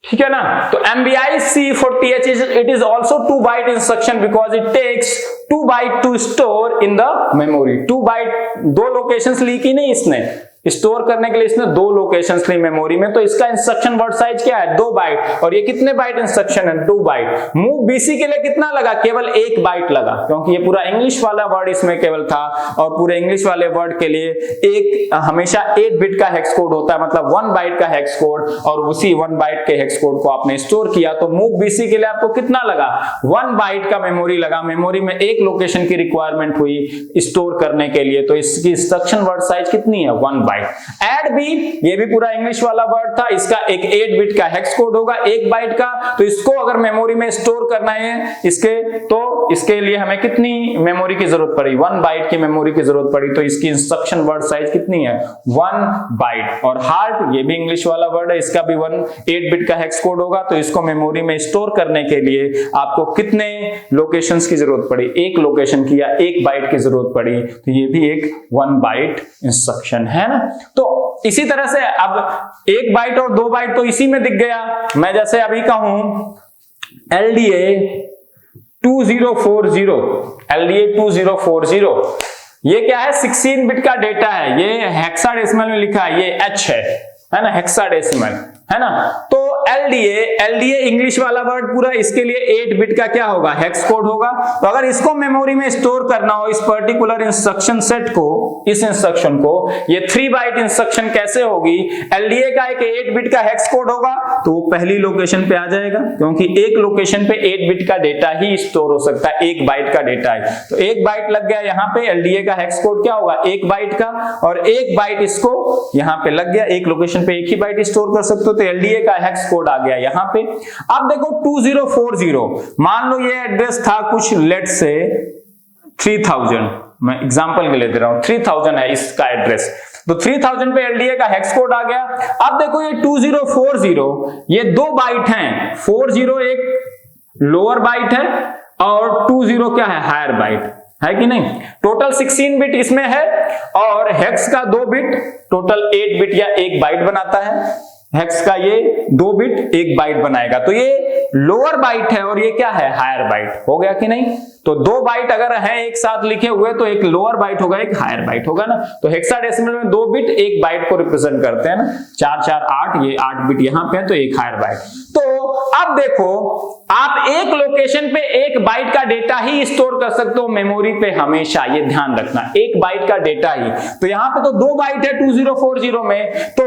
S1: ठीक है ना. तो MBI C 40H it is also 2 byte instruction because it takes 2 byte to store in the memory. 2 byte 2 locations ली की नहीं इसने, स्टोर करने के लिए इसने 2 लोकेशंस ली मेमोरी में. तो इसका इंस्ट्रक्शन वर्ड साइज क्या है? 2 बाइट. और ये कितने बाइट इंस्ट्रक्शन है? 2 बाइट. मूव BC के लिए कितना लगा? केवल 1 बाइट लगा क्योंकि ये पूरा इंग्लिश वाला वर्ड इसमें केवल था और पूरे इंग्लिश वाले वर्ड के लिए एक हमेशा 8 बिट का हेक्स कोड होता है, मतलब 1 बाइट का हेक्स कोड, और उसी 1 बाइट के हेक्स कोड को आपने स्टोर किया. तो मूव BC के लिए आपको कितना लगा? 1 बाइट का मेमोरी लगा. मेमोरी में एक लोकेशन की रिक्वायरमेंट हुई स्टोर करने के लिए, तो इसकी इंस्ट्रक्शन वर्ड साइज कितनी है? 1 बाइट. ऐड B ये भी पूरा इंग्लिश वाला वर्ड था, इसका एक 8 बिट का हेक्स कोड होगा 1 बाइट का. तो इसको अगर मेमोरी में स्टोर करना है तो इसके लिए हमें कितनी मेमोरी की जरूरत पड़ी? 1 बाइट की मेमोरी की जरूरत पड़ी. तो इसकी इंस्ट्रक्शन वर्ड साइज कितनी है? 1 बाइट. और हार्ट ये भी इंग्लिश वाला वर्ड है, इसका भी 8 बिट का हेक्स कोड होगा. तो इसको मेमोरी में स्टोर करने के लिए आपको कितने लोकेशंस की जरूरत पड़ी? 1 लोकेशन की या 1 बाइट की जरूरत पड़ी. तो ये भी एक 1 बाइट इंस्ट्रक्शन है ना. तो इसी तरह से अब 1 बाइट और 2 बाइट तो इसी में दिख गया. मैं जैसे अभी कहूं LDA 2040, ये क्या है? 16 बिट का डेटा है. ये हेक्साडेसिमल में लिखा है, ये H है ना, हेक्साडेसिमल. है ना। तो एलडीए इंग्लिश वाला वर्ड पूरा, इसके लिए 8 बिट का क्या होगा, हेक्स कोड होगा। तो अगर इसको मेमोरी में स्टोर करना हो इस पर्टिकुलर इंस्ट्रक्शन सेट को, इस इंस्ट्रक्शन को, ये 3 बाइट इंस्ट्रक्शन कैसे होगी, एलडीए का एक 8 बिट का हेक्स कोड होगा तो वो पहली लोकेशन पे आ जाएगा, क्योंकि एक लोकेशन पे 8 बिट का डेटा ही स्टोर हो सकता है, 1 बाइट का डेटा है। तो 1 बाइट लग गया यहाँ पे, एलडीए का हेक्स कोड क्या होगा, 1 बाइट का, और 1 बाइट इसको यहाँ पे लग गया, एक लोकेशन पे 1 ही बाइट स्टोर कर सकते हो, तो एलडीए का हेक्स कोड आ गया यहाँ पे। अब देखो 2040, मान लो ये एड्रेस था कुछ लेट्स से 3000, मैं एग्जांपल के लिए दे रहा हूं, 3000 है इसका एड्रेस, तो 3000 पे एलडीए का हेक्स कोड आ गया। अब देखो ये 2040, ये 2 बाइट हैं, 40 एक लोअर बाइट है और 20 क्या है, हायर बाइट है कि नहीं। टोटल 16 बिट इसमें है और हेक्स का 2 बिट, टोटल 8 बिट या 1 बाइट बनाता है। हेक्स का ये 2 बिट 1 बाइट बनाएगा, तो ये लोअर बाइट है और ये क्या है, हायर बाइट, हो गया कि नहीं। तो 2 बाइट अगर है एक साथ लिखे हुए तो एक लोअर बाइट होगा, एक हायर बाइट होगा ना। तो हेक्साडेसिमल में 2 बिट 1 बाइट को रिप्रेजेंट करते हैं ना, 4 4 8, ये 8 बिट यहां पे है तो एक हायर बाइट। तो अब देखो आप एक लोकेशन पे 1 बाइट का डेटा ही स्टोर कर सकते हो मेमोरी पे हमेशा, ये ध्यान रखना, 1 बाइट का डेटा ही। तो यहां पे तो 2 बाइट है 2040 में, तो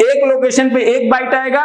S1: एक लोकेशन पे 1 बाइट आएगा,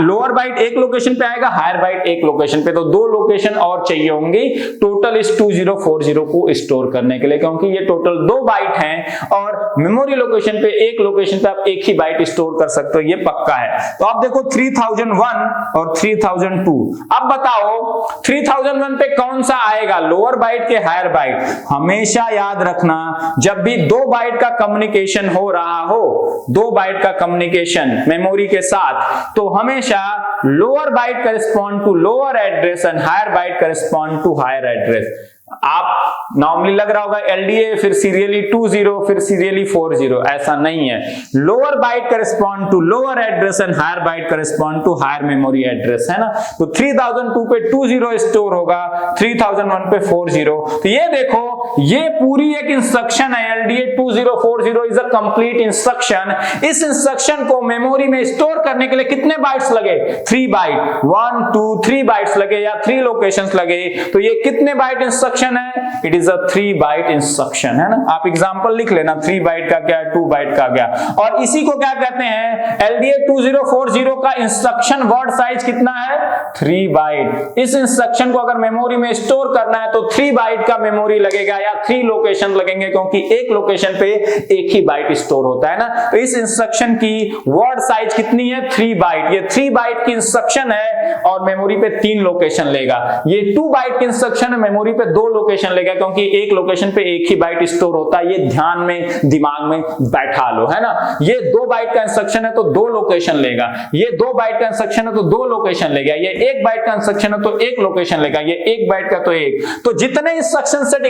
S1: लोअर बाइट एक लोकेशन पे आएगा, हायर बाइट एक लोकेशन पे, तो 2 लोकेशन और चाहिए होंगी टोटल इस 2040 को स्टोर करने के लिए, क्योंकि ये टोटल 2 बाइट हैं और मेमोरी लोकेशन पे एक लोकेशन पे आप 1 ही बाइट स्टोर कर सकते हो, ये पक्का है। तो आप देखो 3001 और 3002, अब बताओ 3001 पे कौन सा आएगा, लोअर बाइट के हायर बाइट। हमेशा याद रखना जब भी 2 बाइट का कम्युनिकेशन हो रहा हो, 2 बाइट का कम्युनिकेशन मेमोरी के साथ, तो हमेशा lower byte correspond to lower address and higher byte correspond to higher address. आप नॉर्मली लग रहा होगा एलडीए फिर सीरियली 20 फिर सीरियली 40, ऐसा नहीं है। Lower byte correspond to lower address and higher byte correspond to higher memory address, है ना। तो 3002 पे 20 स्टोर होगा, 3001 पे 40। तो ये देखो ये पूरी एक इंस्ट्रक्शन है, LDA 2040 is a complete instruction. इस इंस्ट्रक्शन को मेमोरी में स्टोर करने के लिए कितने बाइट्स लगे, 3 बाइट, 1 2 3 बाइट्स लगे या 3 लोकेशंस लगे। तो ये कितने बाइट इंस्ट्रक्शन है, it is a 3 byte instruction, है ना। आप एग्जांपल लिख लेना, 3 बाइट का क्या है, 2 बाइट का क्या, और इसी को क्या कहते हैं, एलडीए 2040 का इंस्ट्रक्शन वर्ड साइज कितना है, 3 बाइट। इस इंस्ट्रक्शन को अगर मेमोरी में स्टोर करना है तो 3 बाइट का मेमोरी लगेगा या 3 लोकेशन लगेंगे, क्योंकि एक लोकेशन पे 1 ही बाइट स्टोर होता है ना। तो इस इंस्ट्रक्शन की वर्ड साइज कितनी है, 3 बाइट। ये 3 बाइट की इंस्ट्रक्शन है और मेमोरी पे 3 लोकेशन लेगा। ये 2 बाइट की इंस्ट्रक्शन है, मेमोरी पे 2 लोकेशन लेगा, क्योंकि एक लोकेशन पे 1 ही बाइट स्टोर होता है। ये ध्यान में दिमाग में बैठा लो, है ना। ये 2 बाइट का इंस्ट्रक्शन है तो 2 लोकेशन लेगा, ये 2 बाइट का इंस्ट्रक्शन है तो 2 लोकेशन लेगा, ये 1 बाइट का इंस्ट्रक्शन है तो 1 लोकेशन लेगा, ये 1 बाइट का तो 1। तो जितने इंस्ट्रक्शन सेट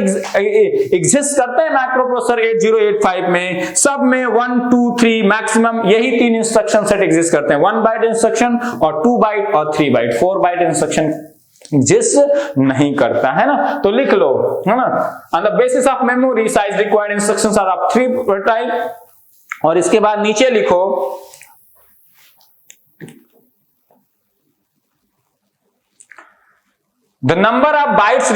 S1: एग्जिस्ट करते हैं माइक्रोप्रोसेसर 8085 में, सब में 1 2 3 मैक्सिमम यही 3 इंस्ट्रक्शन सेट एग्जिस्ट करते हैं, 1 बाइट इंस्ट्रक्शन और 2 बाइट और 3 बाइट। 4 बाइट इंस्ट्रक्शन एग्जिस्ट नहीं करता, है ना। तो लिख लो, है ना, on the basis of memory size required instructions are of 3 type, और इसके बाद नीचे लिखो the number of bytes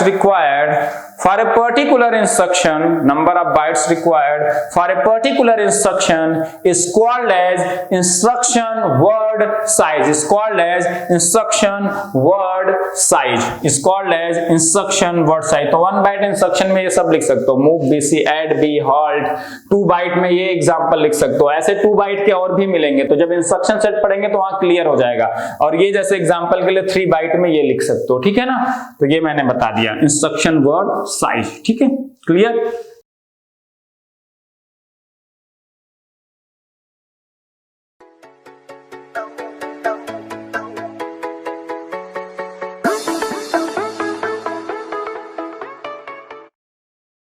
S1: required for a particular instruction, number of bytes required for a particular instruction is called as instruction word size, is called as instruction word size, is called as instruction word size। तो 1 bite instruction में ये सब लिख सकते हो, move BC, add B, halt. 2 byte में ये example लिख सकते हो, ऐसे 2 बाइट के और भी मिलेंगे, तो जब इंस्ट्रक्शन सेट पढ़ेंगे तो वहां क्लियर हो जाएगा। और ये जैसे एग्जांपल के लिए 3 बाइट में ये लिख सकते हो, ठीक है ना। तो ये मैंने बता दिया इंस्ट्रक्शन वर्ड साइज, ठीक है, क्लियर।